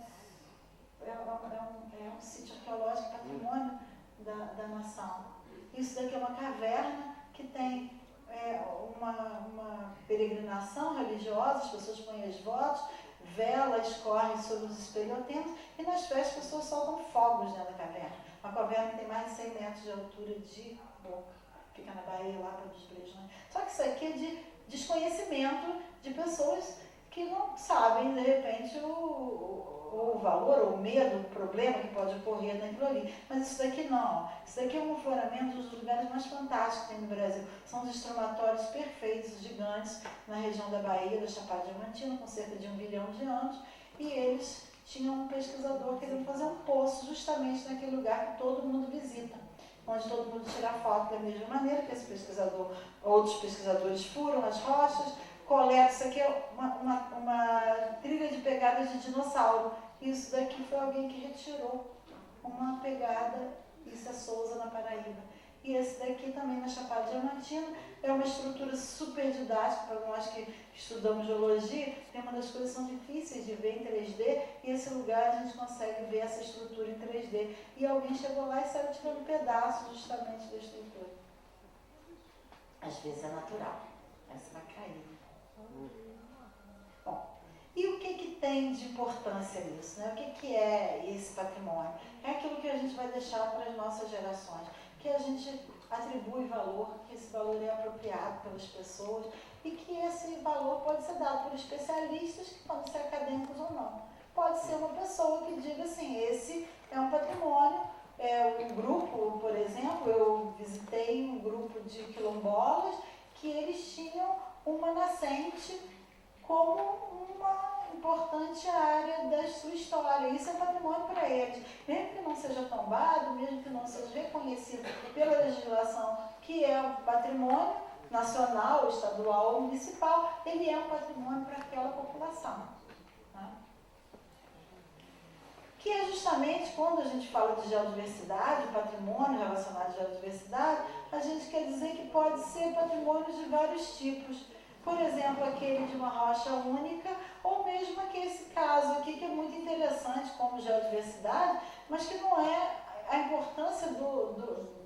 é um sítio arqueológico, patrimônio da nação. Isso daqui é uma caverna que tem uma peregrinação religiosa, as pessoas põem as votos, velas correm sobre os espelhotempos e nas festas as pessoas soltam fogos dentro da caverna. Uma caverna tem mais de 100 metros de altura de boca, fica na Bahia, lá para os Brejões. Só que isso aqui é de desconhecimento de pessoas que não sabem, de repente, o valor, ou o medo, o problema que pode ocorrer naquilo ali. Mas isso daqui não. Isso daqui é um afloramento dos lugares mais fantásticos que tem no Brasil. São os extrematórios perfeitos, gigantes, na região da Bahia, da Chapada Diamantina, com cerca de 1 bilhão de anos. E eles tinham um pesquisador querendo fazer um poço justamente naquele lugar que todo mundo visita, onde todo mundo tira foto da mesma maneira que esse pesquisador, outros pesquisadores furam as rochas, coleta. Isso aqui é uma trilha de pegadas de dinossauro. Isso daqui foi alguém que retirou uma pegada, isso é Souza, na Paraíba. E esse daqui também na Chapada Diamantina é uma estrutura super didática para nós que estudamos geologia. Tem uma das coisas que são difíceis de ver em 3D e esse lugar a gente consegue ver essa estrutura em 3D. E alguém chegou lá e saiu tirando pedaços justamente da estrutura. Às vezes é natural, essa vai cair. Bom, e o que tem de importância nisso, né? O que é esse patrimônio? É aquilo que a gente vai deixar para as nossas gerações, que a gente atribui valor, que esse valor é apropriado pelas pessoas e que esse valor pode ser dado por especialistas que podem ser acadêmicos ou não. Pode ser uma pessoa que diga assim, esse é um patrimônio, um grupo, por exemplo, eu visitei um grupo de quilombolas que eles tinham uma nascente como uma importante área da sua história. Isso é patrimônio para eles. Mesmo que não seja tombado, mesmo que não seja reconhecido pela legislação, que é um patrimônio nacional, estadual ou municipal, ele é um patrimônio para aquela população. Né? Que é justamente quando a gente fala de geodiversidade, patrimônio relacionado à geodiversidade, a gente quer dizer que pode ser patrimônio de vários tipos. Por exemplo, aquele de uma rocha única, ou mesmo esse caso aqui, que é muito interessante como geodiversidade, mas que não é a importância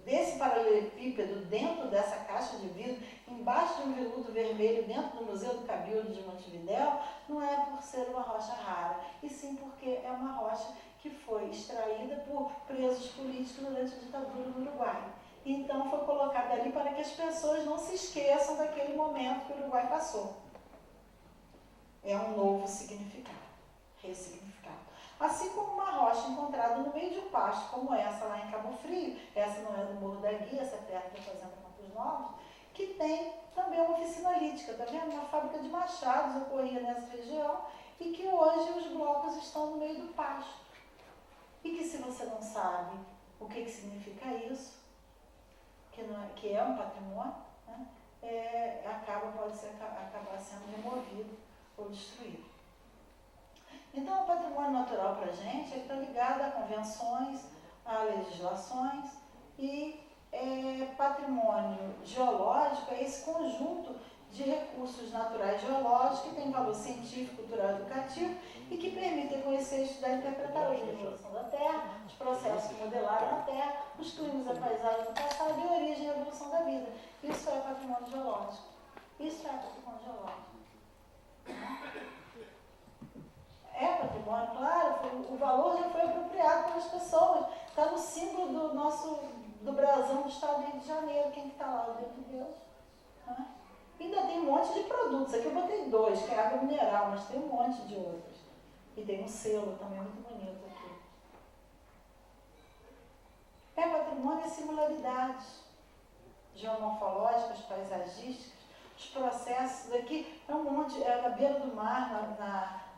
desse paralelepípedo dentro dessa caixa de vidro, embaixo de um veludo vermelho, dentro do Museu do Cabildo de Montevidéu, não é por ser uma rocha rara, e sim porque é uma rocha que foi extraída por presos políticos durante a ditadura no Uruguai. Então foi colocada ali para que as pessoas não se esqueçam daquele momento que o Uruguai passou. É um novo significado, ressignificado. Assim como uma rocha encontrada no meio de um pasto, como essa lá em Cabo Frio, essa não é do Morro da Guia, essa é perto da Fazenda Campos Novos, que tem também uma oficina lítica, tá vendo? Uma fábrica de machados ocorria nessa região e que hoje os blocos estão no meio do pasto. E que se você não sabe o que significa isso, que é um patrimônio, né, acabar sendo removido ou destruído. Então, o patrimônio natural para a gente está ligado a convenções, a legislações e patrimônio geológico é esse conjunto de recursos naturais geológicos que tem valor científico, cultural e educativo e que permitem conhecer, estudar e interpretar a evolução da Terra, os processos que modelaram a Terra, os climas da paisagem no passado e a origem e a evolução da vida. Isso é patrimônio geológico. Isso é patrimônio geológico. É patrimônio, claro, o valor já foi apropriado pelas pessoas. Está no símbolo do brasão do estado do Rio de Janeiro. Quem está lá? O Deus de Deus. Né? Ainda tem um monte de produtos. Aqui eu botei 2, que é água mineral, mas tem um monte de outros. E tem um selo também muito bonito aqui. É patrimônio e singularidades geomorfológicas, paisagísticas, os processos aqui, é um monte, é na beira do mar,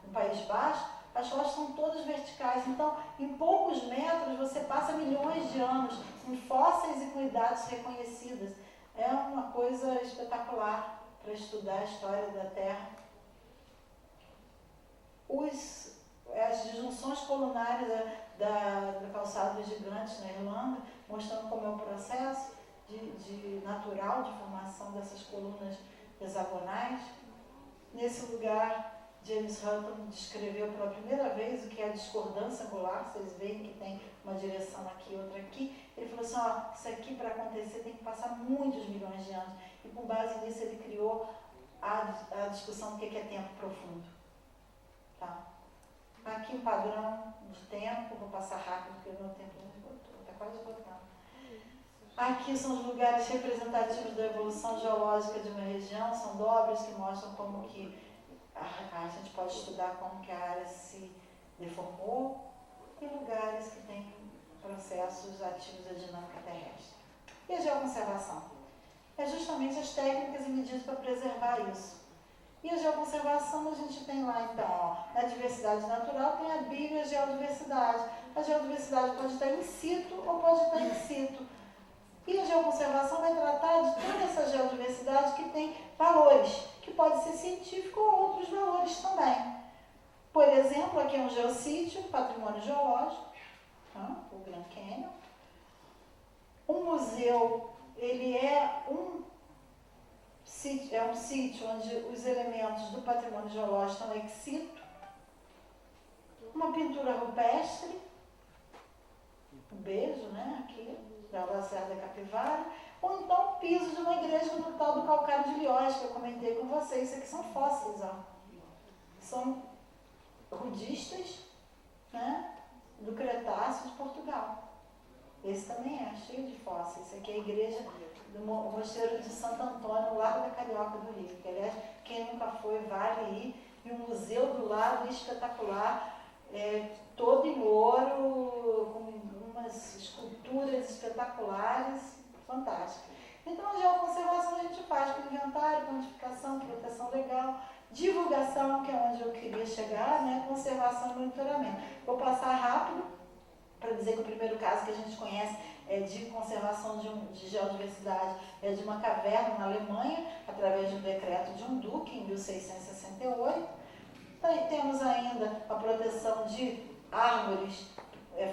no País Baixo, as rochas são todas verticais, então em poucos metros você passa milhões de anos com fósseis e com idades reconhecidas. É uma coisa espetacular para estudar a história da Terra. As disjunções colunares da calçada dos gigantes na Irlanda, mostrando como é o processo natural de formação dessas colunas hexagonais. Nesse lugar, James Hutton descreveu pela primeira vez o que é a discordância angular. Vocês veem que tem uma direção aqui e outra aqui. Ele falou assim, ó, isso aqui para acontecer tem que passar muitos milhões de anos. E com base nisso ele criou a discussão do que é tempo profundo. Tá? Aqui o padrão de tempo, vou passar rápido porque o meu tempo está quase esgotando. Aqui são os lugares representativos da evolução geológica de uma região, são dobras que mostram como que a gente pode estudar como que a área se deformou e lugares que têm processos ativos da dinâmica terrestre. E a geoconservação? É justamente as técnicas e medidas para preservar isso. E a geoconservação a gente tem lá então, ó, na diversidade natural tem a bio e a geodiversidade. A geodiversidade pode estar in situ ou pode estar in situ. E a geoconservação vai tratar de toda essa geodiversidade que tem valores, que pode ser científico ou outros valores também. Por exemplo, aqui é um geossítio, patrimônio geológico, o Grand Canyon. Um museu, ele é um sítio onde os elementos do patrimônio geológico estão ex situ. Uma pintura rupestre, um beijo, né, aqui, da Lacerda da Capivara, ou então o piso de uma igreja no tal do calcário de Liós, que eu comentei com vocês. Isso aqui são fósseis, ó. São rudistas, né, do Cretáceo de Portugal. Esse também é cheio de fósseis. Isso aqui é a igreja do Mosteiro de Santo Antônio, no Largo da Carioca do Rio. Que, aliás, quem nunca foi, vale ir. E o museu do lado, espetacular, todo em ouro, com umas esculturas espetaculares, fantásticas. Então, a geoconservação a gente faz com inventário, quantificação, proteção legal, divulgação, que é onde eu queria chegar, né? Conservação e monitoramento. Vou passar rápido para dizer que o primeiro caso que a gente conhece de conservação de geodiversidade é de uma caverna na Alemanha, através de um decreto de um duque, em 1668. Então, temos ainda a proteção de árvores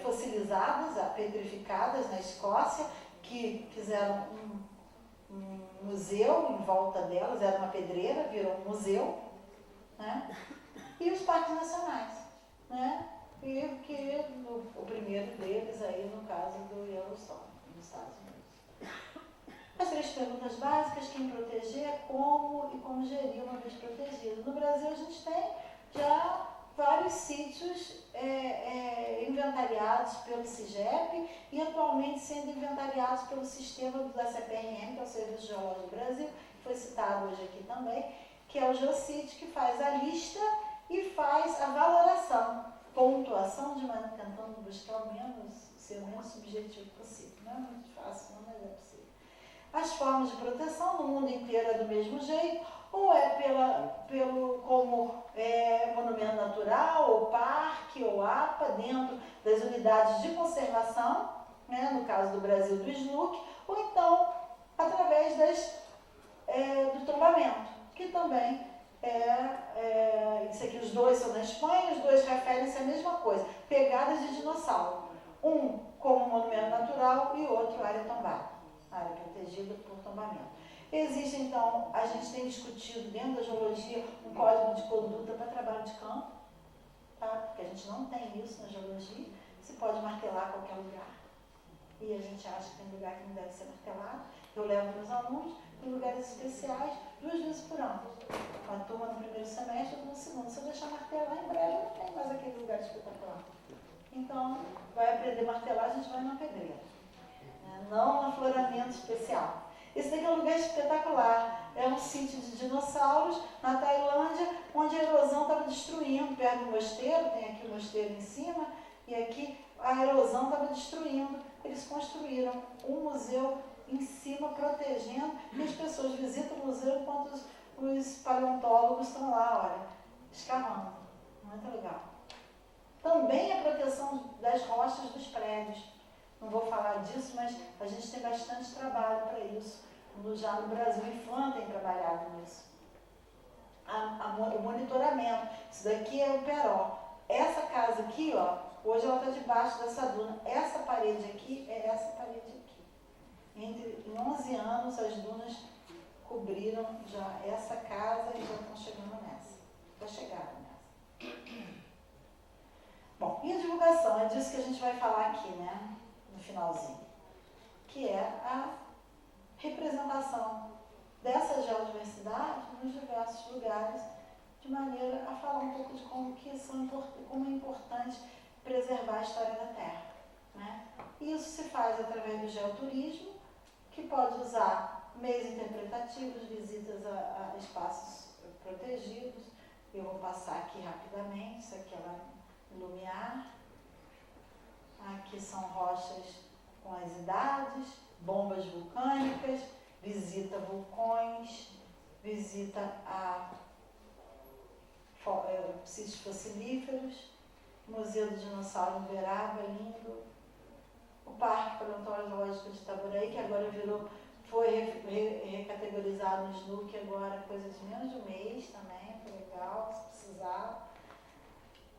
fossilizadas, petrificadas na Escócia, que fizeram um museu em volta delas, era uma pedreira, virou um museu, né? E os parques nacionais, né? E que o primeiro deles aí, no caso do Yellowstone, nos Estados Unidos. As 3 perguntas básicas: quem proteger, como e como gerir uma vez protegido. No Brasil a gente tem já vários sítios inventariados pelo CIGEP e atualmente sendo inventariados pelo sistema da CPRM, que é o Serviço Geológico do Brasil, que foi citado hoje aqui também, que é o Geocite, que faz a lista e faz a valoração, pontuação, de maneira tentando buscar ser o menos subjetivo possível. Não é muito fácil, não, mas é possível. As formas de proteção no mundo inteiro é do mesmo jeito, ou é como monumento natural, ou parque, ou APA, dentro das unidades de conservação, né, no caso do Brasil do SNUC, ou então através do tombamento, que também isso aqui, os dois são na Espanha, os dois referem-se à mesma coisa, pegadas de dinossauro. Um como monumento natural e o outro área tombada, área protegida por tombamento. Existe, então, a gente tem discutido dentro da geologia um código de conduta para trabalho de campo, tá? Porque a gente não tem isso na geologia, se pode martelar a qualquer lugar. E a gente acha que tem lugar que não deve ser martelado. Eu levo meus alunos em lugares especiais 2 vezes por ano. Uma turma no primeiro semestre, outra no segundo. Se eu deixar martelar, em breve não tem mais aquele lugar espetacular. Então, vai aprender a martelar, a gente vai na pedreira, né? Não no afloramento especial. Esse daqui é um lugar espetacular. É um sítio de dinossauros na Tailândia, onde a erosão estava destruindo, perto do mosteiro, tem aqui o mosteiro em cima, e aqui a erosão estava destruindo. Eles construíram um museu em cima, protegendo, e as pessoas visitam o museu enquanto os paleontólogos estão lá, olha, escavando. Muito legal. Também a proteção das rochas dos prédios. Não vou falar disso, mas a gente tem bastante trabalho para isso. Já no Brasil, e FLAN tem trabalhado nisso. O monitoramento. Isso daqui é o Peró. Essa casa aqui, ó, hoje ela está debaixo dessa duna. Essa parede aqui é essa parede aqui. Em 11 anos, as dunas cobriram já essa casa e já estão chegando nessa. Já chegaram nessa. Bom, e a divulgação? É disso que a gente vai falar aqui, né? No finalzinho. Que é a representação dessa geodiversidade nos diversos lugares, de maneira a falar um pouco de como é importante preservar a história da Terra, né? Isso se faz através do geoturismo, que pode usar meios interpretativos, visitas a espaços protegidos. Eu vou passar aqui rapidamente, isso aqui é lá em Lumiar. Aqui são rochas com as idades, bombas vulcânicas, visita vulcões, visita a sítios fossilíferos, Museu do Dinossauro em Uberaba, lindo, o Parque Paleontológico de Itaboraí, que agora foi recategorizado no SNUC agora, coisa de menos de um mês também, foi legal, se precisar.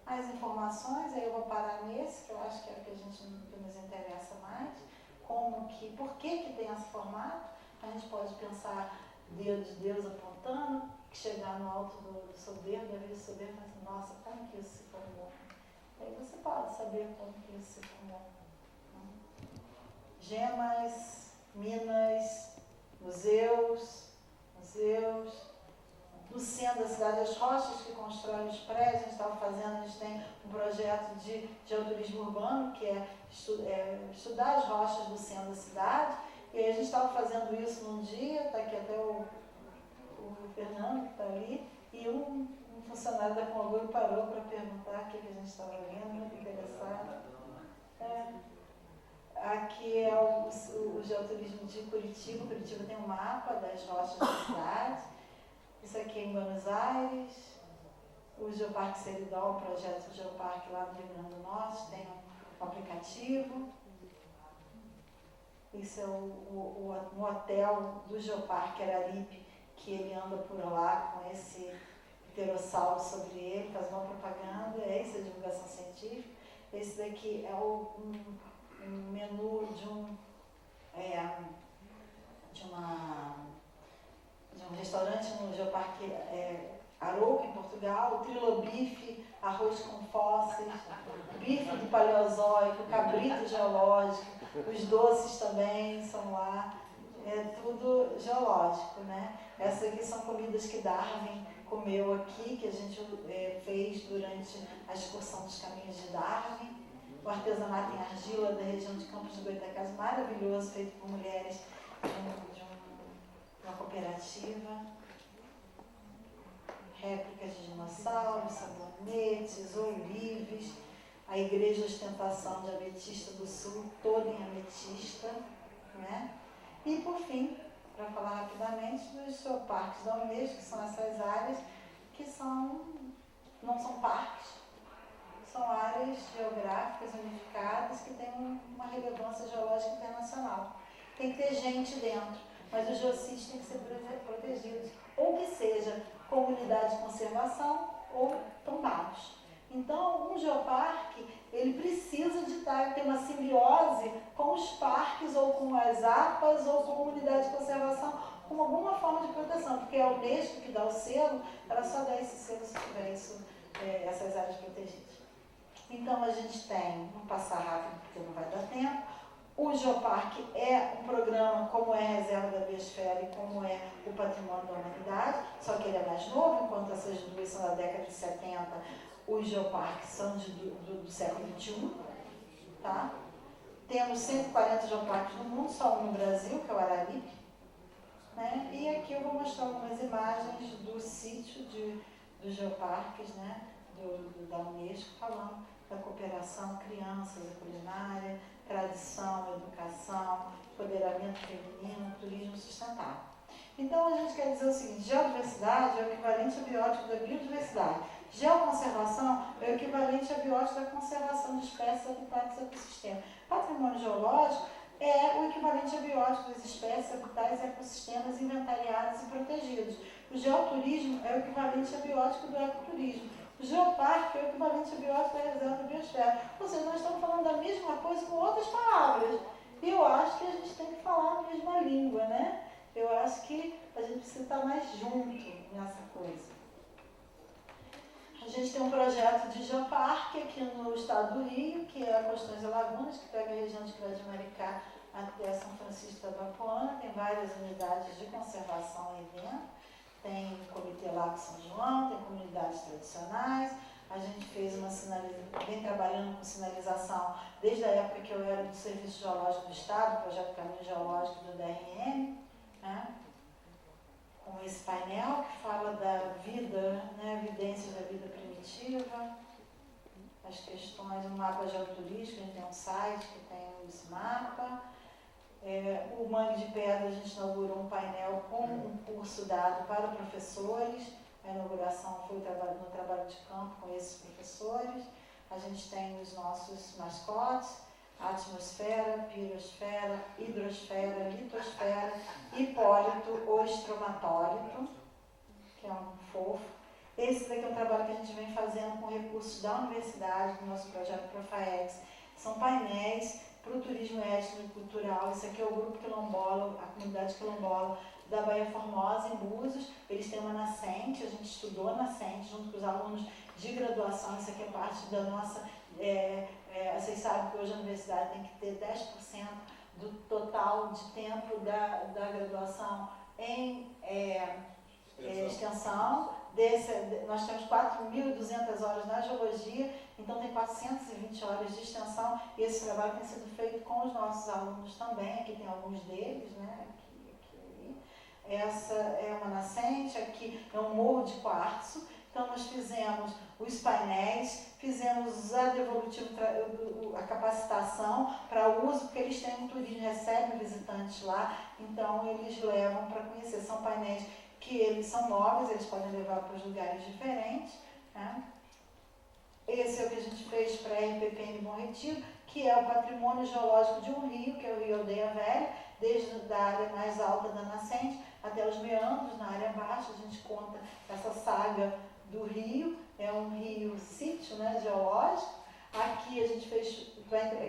As informações, aí eu vou parar nesse, que eu acho que é o que nos interessa mais, por que tem esse formato. A gente pode pensar dedo de Deus apontando, que chegar no alto do soberbo, da vida soberba, mas nossa, como que isso se formou? Aí você pode saber como que isso se formou. Gemas, minas, museus, no centro da cidade, as rochas que constroem os prédios. A gente tem um projeto de geoturismo urbano, que é estudar as rochas do centro da cidade, e aí a gente estava fazendo isso num dia, está aqui até o Fernando, que está ali, e um funcionário da Conagua parou para perguntar o que a gente estava vendo, muito interessado. Aqui é o geoturismo de Curitiba. Curitiba tem um mapa das rochas da cidade. Isso aqui é em Buenos Aires. O Geoparque Seridó, o projeto do Geoparque lá do Rio Grande do Norte, tem um aplicativo. Isso é um hotel do Geoparque Araripe, que ele anda por lá com esse pterossauro sobre ele, faz uma propaganda. Essa é a divulgação científica. Esse daqui é um menu de um restaurante no Geoparque Arouca, em Portugal, o trilobife, arroz com fósseis, bife do Paleozoico, cabrito geológico, os doces também são lá, é tudo geológico, né? Essas aqui são comidas que Darwin comeu aqui, que a gente fez durante a excursão dos caminhos de Darwin. O artesanato em argila da região de Campos do Goytacazes, maravilhoso, feito por mulheres de uma cooperativa. Réplicas de dinossauros, sabonetes, ourives. A igreja ostentação de Ametista do Sul, toda em ametista, né? E, por fim, para falar rapidamente, dos geoparques da Unesco, que são essas áreas que não são parques, são áreas geográficas unificadas que têm uma relevância geológica internacional. Tem que ter gente dentro, mas os geossítios têm que ser protegidos, ou que seja comunidade de conservação ou tombados. Então, um geoparque, ele precisa de ter uma simbiose com os parques, ou com as APAs, ou com a comunidade de conservação, com alguma forma de proteção, porque é a Unesco que dá o selo, ela só dá esse selo se tiver essas áreas protegidas. Então, a gente tem, vou passar rápido porque não vai dar tempo, o Geoparque é um programa como é a Reserva da Biosfera e como é o Patrimônio da Humanidade, só que ele é mais novo, enquanto essas duas são da década de 70, os geoparques são do século XXI, tá? Temos 140 geoparques no mundo, só um no Brasil, que é o Araripe, né? E aqui eu vou mostrar algumas imagens do sítio dos geoparques, né? Da Unesco, falando da cooperação, crianças, a culinária, tradição, educação, empoderamento feminino, turismo sustentável. Então, a gente quer dizer o seguinte: geodiversidade é o equivalente a biótico da biodiversidade. Geoconservação é o equivalente a biótico da conservação de espécies, habitats e ecossistemas. Patrimônio geológico é o equivalente a biótico das espécies, habitats e ecossistemas inventariados e protegidos. O geoturismo é o equivalente a biótico do ecoturismo. O geoparque é o equivalente a biótico da reserva da biosfera. Ou seja, nós estamos falando da mesma coisa com outras palavras. E eu acho que a gente tem que falar a mesma língua, né? Eu acho que a gente precisa estar mais junto nessa coisa. A gente tem um projeto de geoparque aqui no estado do Rio, que é a Costões e Lagunas, que pega a região de Cruz de Maricá até São Francisco da Bapuana. Tem várias unidades de conservação aí dentro. Tem o Comitê Lago São João, tem comunidades tradicionais. A gente fez vem trabalhando com sinalização desde a época que eu era do Serviço Geológico do Estado, Projeto Caminho Geológico do DRM, né? Com esse painel que fala da vida, né? Evidências da vida primitiva, as questões, o mapa geoturístico, a gente tem um site que tem esse mapa. O Mangue de Pedra, a gente inaugurou um painel com um curso dado para professores. A inauguração foi no trabalho de campo com esses professores. A gente tem os nossos mascotes: atmosfera, pirosfera, hidrosfera, litosfera, hipólito ou estromatólito, que é um fofo. Esse daqui é um trabalho que a gente vem fazendo com recursos da universidade, do nosso projeto Profaex. São painéis para o turismo étnico e cultural. Esse aqui é o grupo quilombola, a comunidade quilombola da Baía Formosa, em Búzios. Eles têm uma nascente, a gente estudou a nascente junto com os alunos de graduação. Isso aqui é parte da nossa... vocês sabem que hoje a universidade tem que ter 10% do total de tempo da graduação em extensão. Nós temos 4.200 horas na geologia, então tem 420 horas de extensão, e esse trabalho tem sido feito com os nossos alunos também. Aqui tem alguns deles, né? Aqui. Essa é uma nascente, aqui é um morro de quartzo. Então nós fizemos os painéis, fizemos a devolutivo, a capacitação para uso, porque eles têm um turismo, recebem visitantes lá, então eles levam para conhecer. São painéis que eles são móveis, eles podem levar para os lugares diferentes, né? Esse é o que a gente fez para a RPPN Bom Retiro, que é o patrimônio geológico de um rio, que é o Rio Aldeia Velha, desde a área mais alta da nascente até os meandros na área baixa. A gente conta essa saga do rio, é um rio sítio, né, geológico. Aqui a gente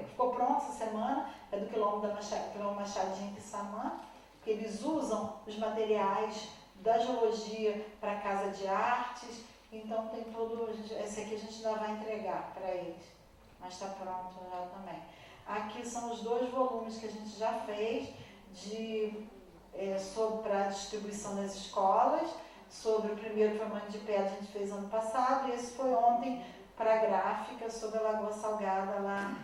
ficou pronto essa semana, é do quilombo Machadinho em Quissamã, que eles usam os materiais da geologia para casa de artes. Então tem todo, esse aqui a gente ainda vai entregar para eles, mas está pronto já também. Aqui são os 2 volumes que a gente já fez para a distribuição das escolas, sobre o primeiro foi Mãe de Pé, a gente fez ano passado, e esse foi ontem para a gráfica sobre a Lagoa Salgada lá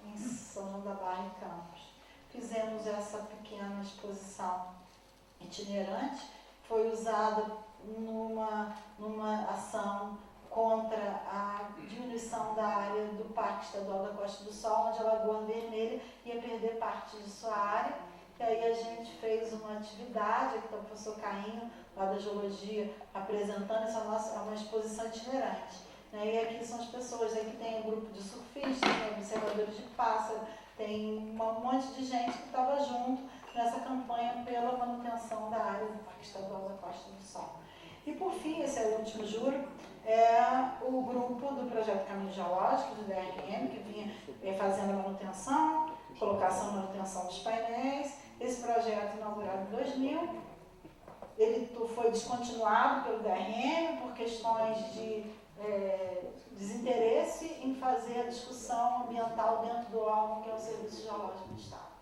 em São João da Barra, em Campos. Fizemos essa pequena exposição itinerante, foi usada numa ação contra a diminuição da área do Parque Estadual da Costa do Sol, onde a Lagoa Vermelha ia perder parte de sua área. E aí a gente fez uma atividade, aqui está o professor Cainho, lá da Geologia, apresentando, essa é uma exposição itinerante. Né? E aqui são as pessoas, aqui tem um grupo de surfistas, tem observadores de pássaro, tem um monte de gente que estava junto nessa campanha pela manutenção da área do Parque Estadual da Costa do Sol. E por fim, esse é o último juro, é o grupo do Projeto Caminho Geológico, do DRM, que vinha fazendo a manutenção, colocação e manutenção dos painéis. Esse projeto inaugurado em 2000, ele foi descontinuado pelo DRM por questões de desinteresse em fazer a discussão ambiental dentro do órgão que é o Serviço Geológico do Estado.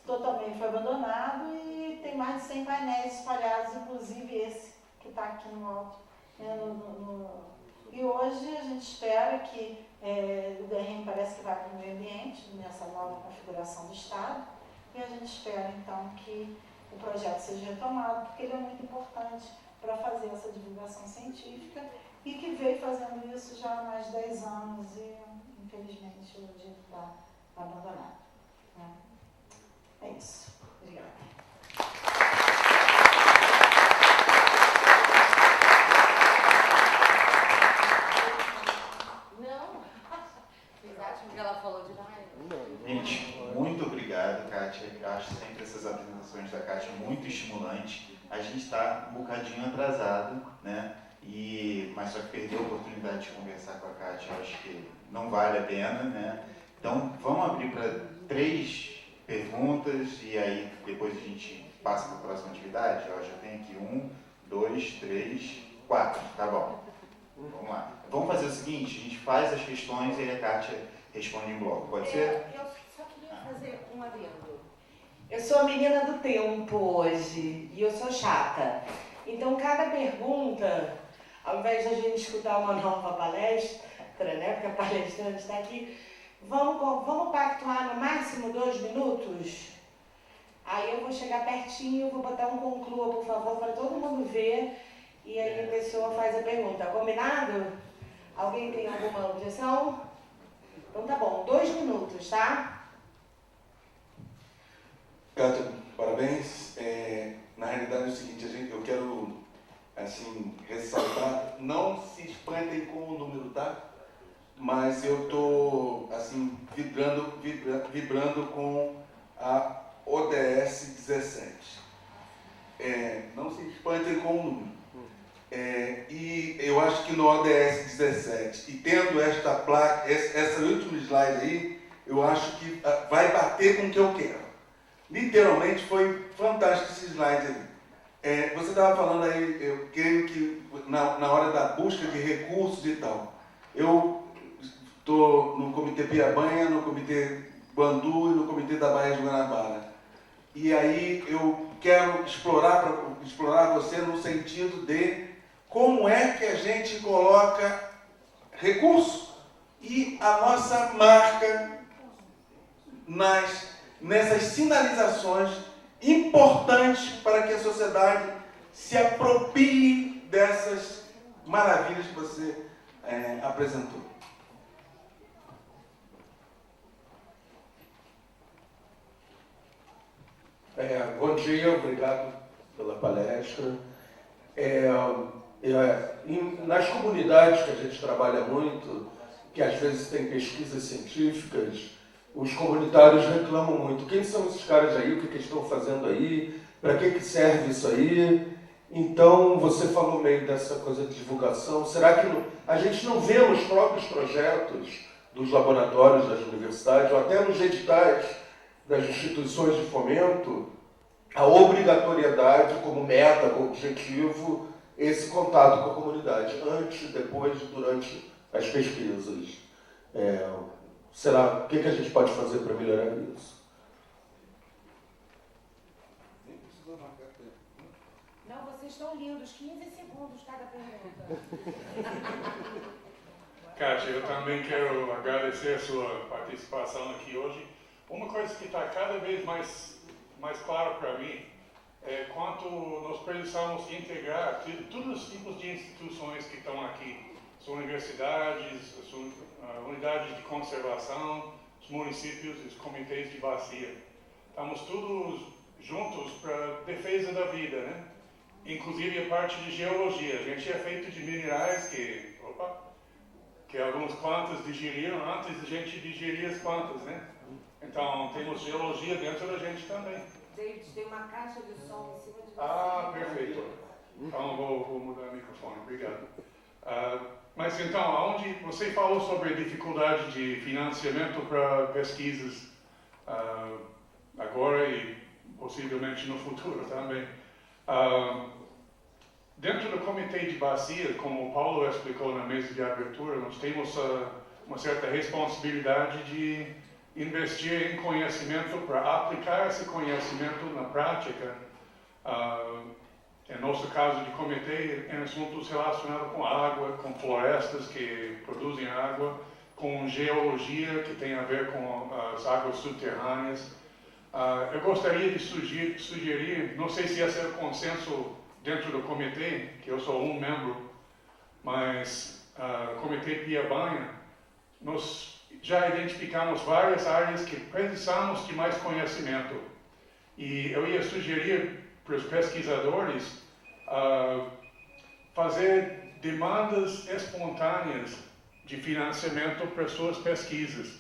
Totalmente foi abandonado e tem mais de 100 painéis espalhados, inclusive esse que está aqui no alto. E hoje a gente espera que o DRM parece que vai para o meio ambiente, nessa nova configuração do Estado, e a gente espera então que o projeto seja retomado, porque ele é muito importante para fazer essa divulgação científica e que veio fazendo isso já há mais de 10 anos e infelizmente o dia está abandonado. Né? É isso. Obrigada. Vocês acham que ela falou demais? Gente, muito obrigado, Kátia. Eu acho sempre essas apresentações da Kátia muito estimulantes. A gente está um bocadinho atrasado, né? Mas só que perdeu a oportunidade de conversar com a Kátia, eu acho que não vale a pena, né? Então, vamos abrir para 3 perguntas e aí depois a gente passa para a próxima atividade. Eu já tenho aqui 1, 2, 3, 4, tá bom. Vamos lá. Vamos fazer o seguinte, a gente faz as questões e aí a Kátia responde em bloco, pode ser? Eu só queria fazer um adendo. Eu sou a menina do tempo hoje e eu sou chata. Então, cada pergunta, ao invés de a gente escutar uma nova palestra, né, porque a palestrante está aqui, vamos pactuar no máximo 2 minutos? Aí eu vou chegar pertinho, vou botar um conclua, por favor, para todo mundo ver, e aí a pessoa faz a pergunta. Combinado? Alguém tem alguma objeção? Então tá bom, 2 minutos, tá? Kátia, parabéns. Na realidade é o seguinte, eu quero ressaltar, não se espantem com o número, tá? Mas eu estou vibrando com a ODS 17. Não se espantem com o número. E eu acho que no ODS 17, e tendo esta placa, essa última slide aí, eu acho que vai bater com o que eu quero. Literalmente foi fantástico esse slide aí. Você estava falando aí, eu creio que na hora da busca de recursos e tal, eu estou no Comitê Piabanha, no Comitê Bandu e no Comitê da Baía de Guanabara. E aí eu quero explorar você no sentido de como é que a gente coloca recurso e a nossa marca nessas sinalizações importantes para que a sociedade se aproprie dessas maravilhas que você apresentou. Bom dia, obrigado pela palestra. Nas comunidades que a gente trabalha muito, que às vezes tem pesquisas científicas, os comunitários reclamam muito. Quem são esses caras aí? O que eles estão fazendo aí? Para que serve isso aí? Então, você falou meio dessa coisa de divulgação. Será que a gente não vê nos próprios projetos dos laboratórios das universidades, ou até nos editais das instituições de fomento, a obrigatoriedade como meta, como objetivo, esse contato com a comunidade, antes, depois, durante as pesquisas? O que a gente pode fazer para melhorar isso? Não, vocês estão lindos, 15 segundos cada pergunta. Kátia, eu também quero agradecer a sua participação aqui hoje. Uma coisa que está cada vez mais clara para mim é quanto nós precisamos integrar todos os tipos de instituições que estão aqui. As universidades, as unidades de conservação, os municípios e os comitês de bacia. Estamos todos juntos para defesa da vida, né? Inclusive a parte de geologia. A gente é feito de minerais que algumas plantas digeriram antes da gente digerir as plantas, né? Então temos geologia dentro da gente também. David, tem uma caixa de som em cima de você. Ah, perfeito. Então vou mudar o microfone, obrigado. Mas então, aonde você falou sobre a dificuldade de financiamento para pesquisas agora e possivelmente no futuro também. Dentro do comitê de bacia, como o Paulo explicou na mesa de abertura, nós temos uma certa responsabilidade de investir em conhecimento para aplicar esse conhecimento na prática. Em nosso caso de comitê, em assuntos relacionados com água, com florestas que produzem água, com geologia que tem a ver com as águas subterrâneas. Eu gostaria de sugerir, não sei se esse é o consenso dentro do comitê, que eu sou um membro, mas o comitê Piabanha, nós já identificamos várias áreas que precisamos de mais conhecimento. E eu ia sugerir para os pesquisadores fazer demandas espontâneas de financiamento para suas pesquisas,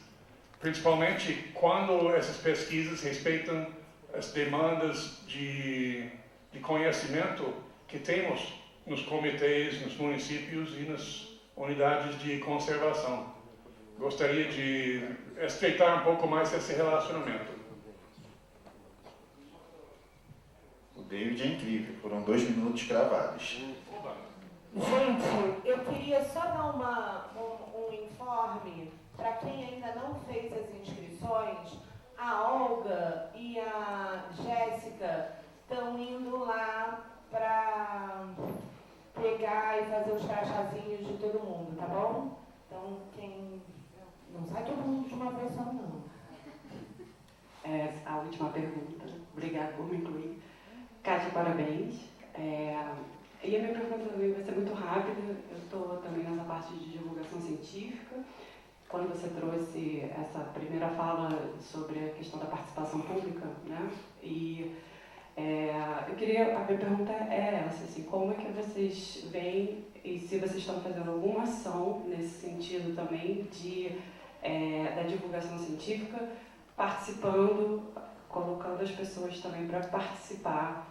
principalmente quando essas pesquisas respeitam as demandas de conhecimento que temos nos comitês, nos municípios e nas unidades de conservação. Gostaria de estreitar um pouco mais esse relacionamento. O David é incrível, foram 2 minutos cravados. Gente, eu queria só dar um informe para quem ainda não fez as inscrições. A Olga e a Jéssica estão indo lá para pegar e fazer os crachazinhos de todo mundo, tá bom? Então, quem... Não sai todo mundo de uma vez só, não. A última pergunta. Obrigada por me incluir. Kátia, parabéns. E a minha pergunta também vai ser muito rápida. Eu estou também nessa parte de divulgação científica. Quando você trouxe essa primeira fala sobre a questão da participação pública, né? E a minha pergunta é essa, assim, como é que vocês veem e se vocês estão fazendo alguma ação nesse sentido também da divulgação científica, participando, colocando as pessoas também para participar,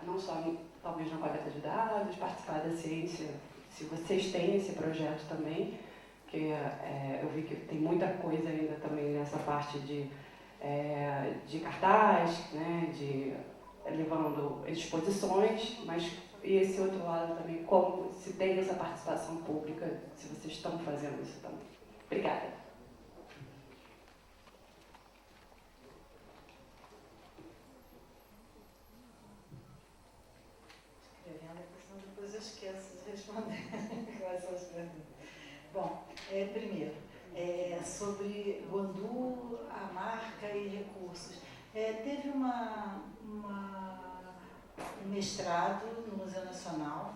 não só talvez na coleta de dados, participar da ciência, se vocês têm esse projeto também, porque eu vi que tem muita coisa ainda também nessa parte de cartaz, né, levando exposições, mas e esse outro lado também, como se tem essa participação pública, se vocês estão fazendo isso também. Obrigada. Depois eu esqueço de responder quais são as perguntas. Bom, primeiro, sobre Guandu, a marca e recursos. Teve um mestrado no Museu Nacional,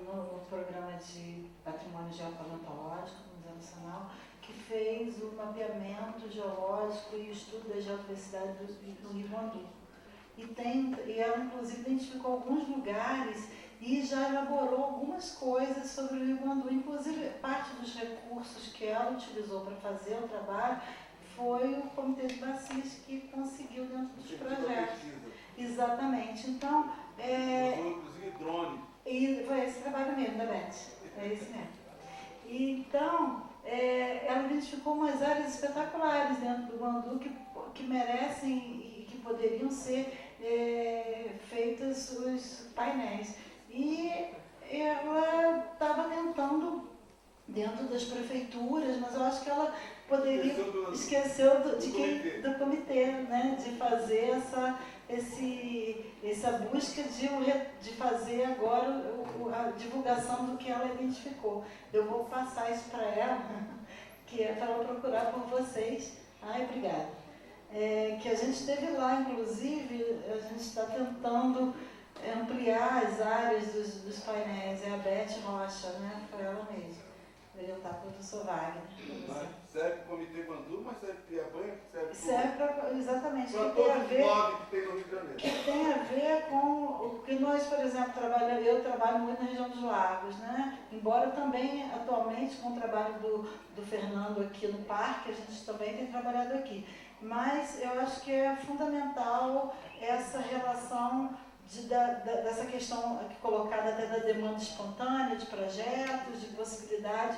no programa de Patrimônio Geopaleontológico do Museu Nacional, que fez o mapeamento geológico e estudo da geodiversidade do Rio Guandu. E ela, inclusive, identificou alguns lugares e já elaborou algumas coisas sobre o Rio Guandu. Inclusive, parte dos recursos que ela utilizou para fazer o trabalho foi o Comitê de Bacias que conseguiu dentro dos projetos. Exatamente. Então, inclusive drone. E foi esse trabalho mesmo da Beth. É esse mesmo. Então, ela identificou umas áreas espetaculares dentro do Guandu que merecem e que poderiam ser feitos os painéis. E ela estava tentando, dentro das prefeituras, mas eu acho que ela poderia... Esqueceu do comitê, né? De fazer essa busca de fazer agora a divulgação do que ela identificou. Eu vou passar isso para ela, que é para ela procurar por vocês. Ai, obrigada. Que a gente esteve lá, inclusive, a gente está tentando ampliar as áreas dos painéis. É a Beth Rocha, né? Foi ela mesma. Orientar para o professor Wagner. Serve para o Comitê Bandu, mas serve para Piabanha? Serve para, exatamente, para que tem a todos ver, os 9 que tem no Rio de Janeiro. que tem a ver com o que nós, por exemplo, eu trabalho muito na região dos lagos, né? Embora também, atualmente, com o trabalho do Fernando aqui no parque, a gente também tem trabalhado aqui. Mas eu acho que é fundamental essa relação dessa questão aqui colocada até da demanda espontânea, de projetos, de possibilidade,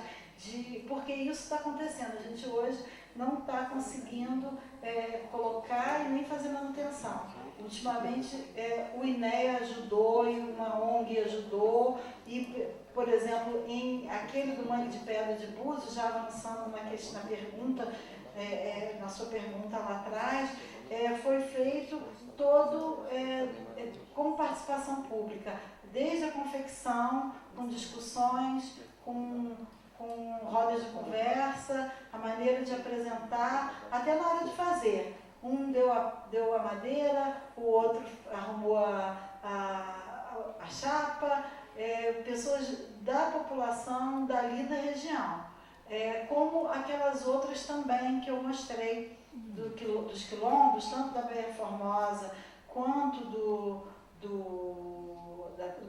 porque isso está acontecendo. A gente hoje não está conseguindo colocar e nem fazer manutenção. Ultimamente, o INEA ajudou e uma ONG ajudou, e, por exemplo, em aquele do Mangue de Pedra de Búzios, já avançando na pergunta, na sua pergunta lá atrás, foi feito todo com participação pública, desde a confecção, com discussões, com rodas de conversa, a maneira de apresentar, até na hora de fazer. Um deu a madeira, o outro arrumou a chapa, pessoas da população dali da região. Como aquelas outras também que eu mostrei dos quilombos, tanto da Baía Formosa quanto do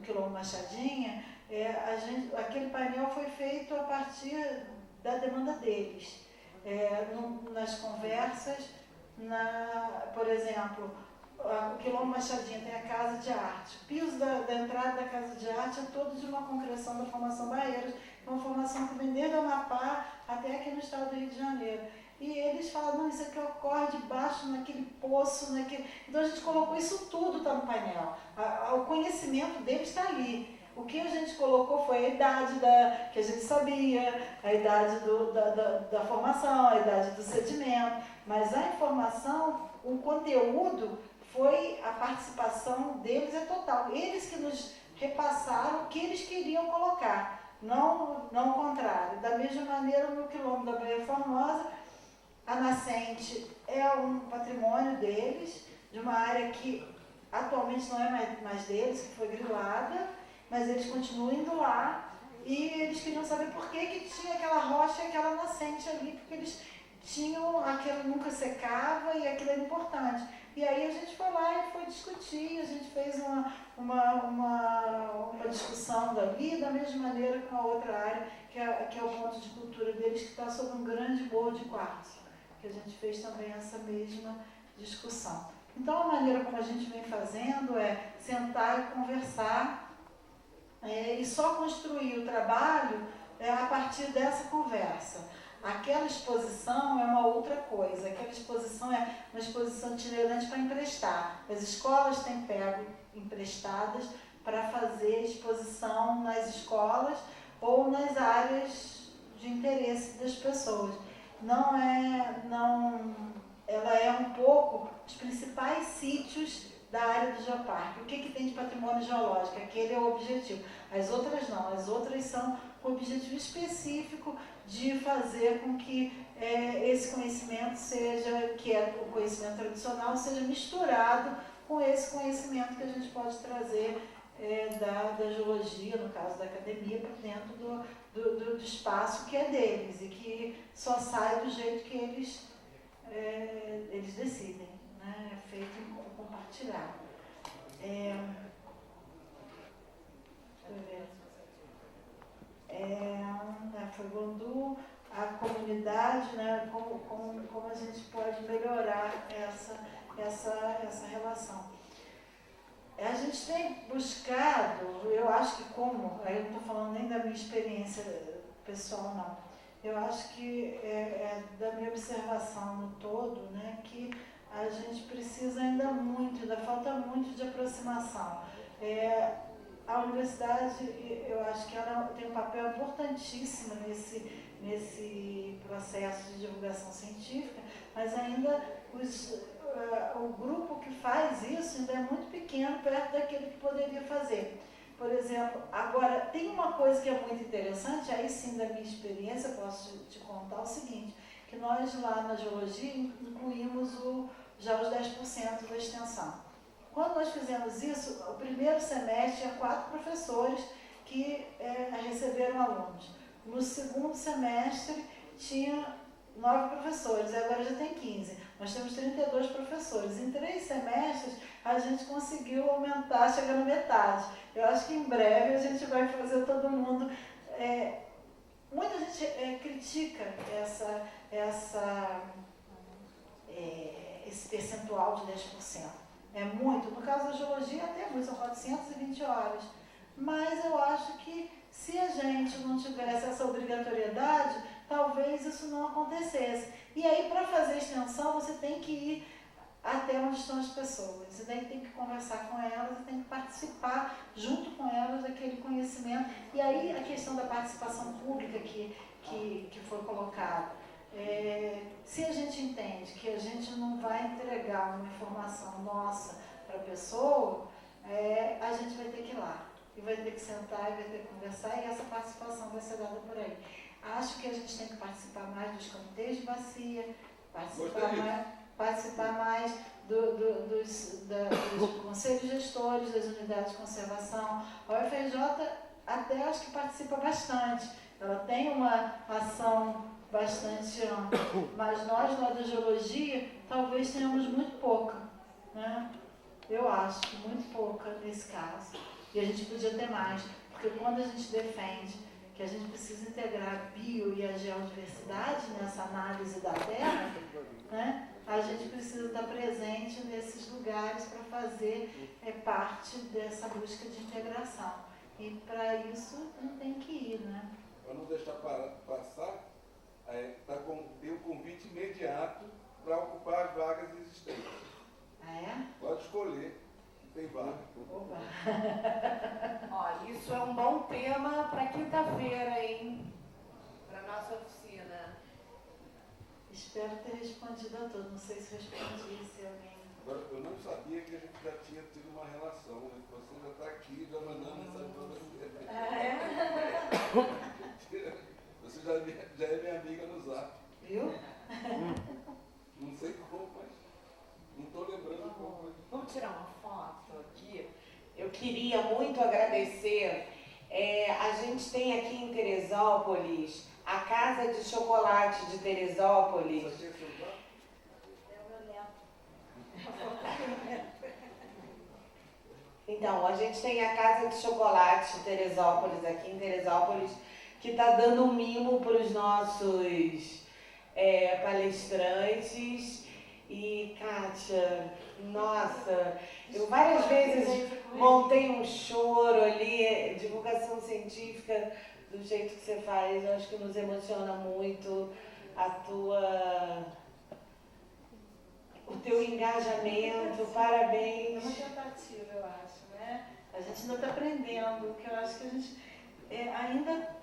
quilombo Machadinha, aquele painel foi feito a partir da demanda deles. Nas conversas, por exemplo, o quilombo Machadinha tem a Casa de Arte. O piso da entrada da Casa de Arte é todo de uma concreção da Formação Baeiras, que é uma formação que vem desde o Amapá até aqui no estado do Rio de Janeiro. E eles falam, não, isso aqui ocorre debaixo, naquele poço, Então a gente colocou isso tudo, está no painel. O conhecimento deles está ali. O que a gente colocou foi a idade que a gente sabia, a idade da formação, a idade do sedimento. Mas a informação, o conteúdo, a participação deles é total. Eles que nos repassaram o que eles queriam colocar, não o contrário. Da mesma maneira, no quilombo da Baía Formosa, a nascente é um patrimônio deles, de uma área que atualmente não é mais deles, que foi grilada, mas eles continuam indo lá e eles queriam saber por que tinha aquela rocha e aquela nascente ali, porque eles tinham, aquilo nunca secava e aquilo era importante. E aí a gente foi lá e foi discutir, a gente fez uma discussão dali, da mesma maneira com a outra área, que é o ponto de cultura deles, que está sob um grande morro de quartzo, que a gente fez também essa mesma discussão. Então, a maneira como a gente vem fazendo é sentar e conversar e só construir o trabalho a partir dessa conversa. Aquela exposição é uma outra coisa, aquela exposição é uma exposição itinerante para emprestar. As escolas têm pego emprestadas para fazer exposição nas escolas ou nas áreas de interesse das pessoas. Ela é um pouco os principais sítios da área do geoparque. O que tem de patrimônio geológico? Aquele é o objetivo. As outras não, as outras são com o objetivo específico de fazer com que esse conhecimento que é o conhecimento tradicional, seja misturado com esse conhecimento que a gente pode trazer da geologia, no caso da academia, para dentro do espaço que é deles e que só sai do jeito que eles decidem, né? É feito compartilhado. Foi Bandu, a comunidade, né? Como a gente pode melhorar essa relação. A gente tem buscado, eu acho que aí eu não estou falando nem da minha experiência pessoal, não. Eu acho que da minha observação no todo, né, que a gente precisa ainda falta muito de aproximação. A universidade, eu acho que ela tem um papel importantíssimo nesse processo de divulgação científica, mas ainda o grupo que faz isso ainda é muito pequeno perto daquele que poderia fazer. Por exemplo, agora, tem uma coisa que é muito interessante, aí sim da minha experiência, eu posso te contar o seguinte, que nós lá na geologia incluímos já os 10% da extensão. Quando nós fizemos isso, o primeiro semestre tinha 4 professores que receberam alunos. No segundo semestre tinha 9 professores, e agora já tem 15. Nós temos 32 professores. Em 3 semestres, a gente conseguiu aumentar, chegar na metade. Eu acho que em breve a gente vai fazer todo mundo... muita gente critica esse percentual de 10%. É muito. No caso da geologia, até muito, são 420 horas. Mas eu acho que se a gente não tivesse essa obrigatoriedade, talvez isso não acontecesse. E aí, para fazer extensão, você tem que ir até onde estão as pessoas. Você tem que conversar com elas, você tem que participar junto com elas daquele conhecimento. E aí, a questão da participação pública que foi colocada. Se a gente entende que a gente não vai entregar uma informação nossa para a pessoa, a gente vai ter que ir lá. E vai ter que sentar, e vai ter que conversar, e essa participação vai ser dada por aí. Acho que a gente tem que participar mais dos comitês de bacia, participar mais dos conselhos gestores, das unidades de conservação. A UFRJ até acho que participa bastante. Ela tem uma ação bastante ampla, mas nós lá da geologia talvez tenhamos muito pouca, né? Eu acho que muito pouca nesse caso. E a gente podia ter mais, porque quando a gente defende que a gente precisa integrar a bio e a geodiversidade nessa análise da Terra, né, a gente precisa estar presente nesses lugares para fazer parte dessa busca de integração. E para isso não tem que ir, né? Para não deixar passar, tem um convite imediato para ocupar as vagas existentes. Pode escolher. Tem vaga. Olha, isso é um bom tema para quinta-feira, hein? Para nossa oficina. Espero ter respondido a todos. Não sei se respondi, se alguém... Agora, eu não sabia que a gente já tinha tido uma relação. Né? Você já está aqui, já mandando mensagem para você. Você já é minha amiga no Zap. Viu? Não sei como, mas não estou lembrando como. Vamos tirar uma foto aqui? Eu queria muito agradecer. A gente tem aqui em Teresópolis a Casa de Chocolate de Teresópolis. É o meu neto. Então, a gente tem a Casa de Chocolate de Teresópolis, aqui em Teresópolis, que está dando um mimo para os nossos palestrantes. E, Kátia, nossa, eu várias vezes montei um choro ali, divulgação científica, do jeito que você faz, eu acho que nos emociona muito o teu engajamento, parabéns. É uma tentativa, eu acho, né? A gente ainda está aprendendo, que eu acho que a gente ainda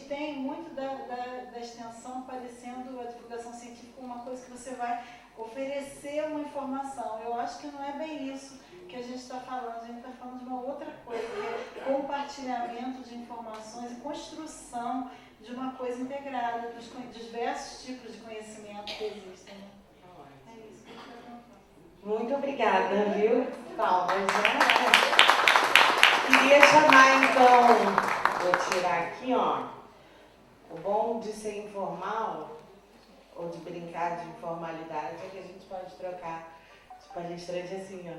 tem muito da extensão parecendo a divulgação científica uma coisa que você vai oferecer uma informação. Eu acho que não é bem isso que a gente está falando. A gente está falando de uma outra coisa, que é compartilhamento de informações e construção de uma coisa integrada dos diversos tipos de conhecimento que existem. Né? É isso que eu estou falando. Muito obrigada, viu? Palmas, né? Queria chamar, então, vou tirar aqui, ó. O bom de ser informal, ou de brincar de informalidade, é que a gente pode trocar de palestrante assim, ó.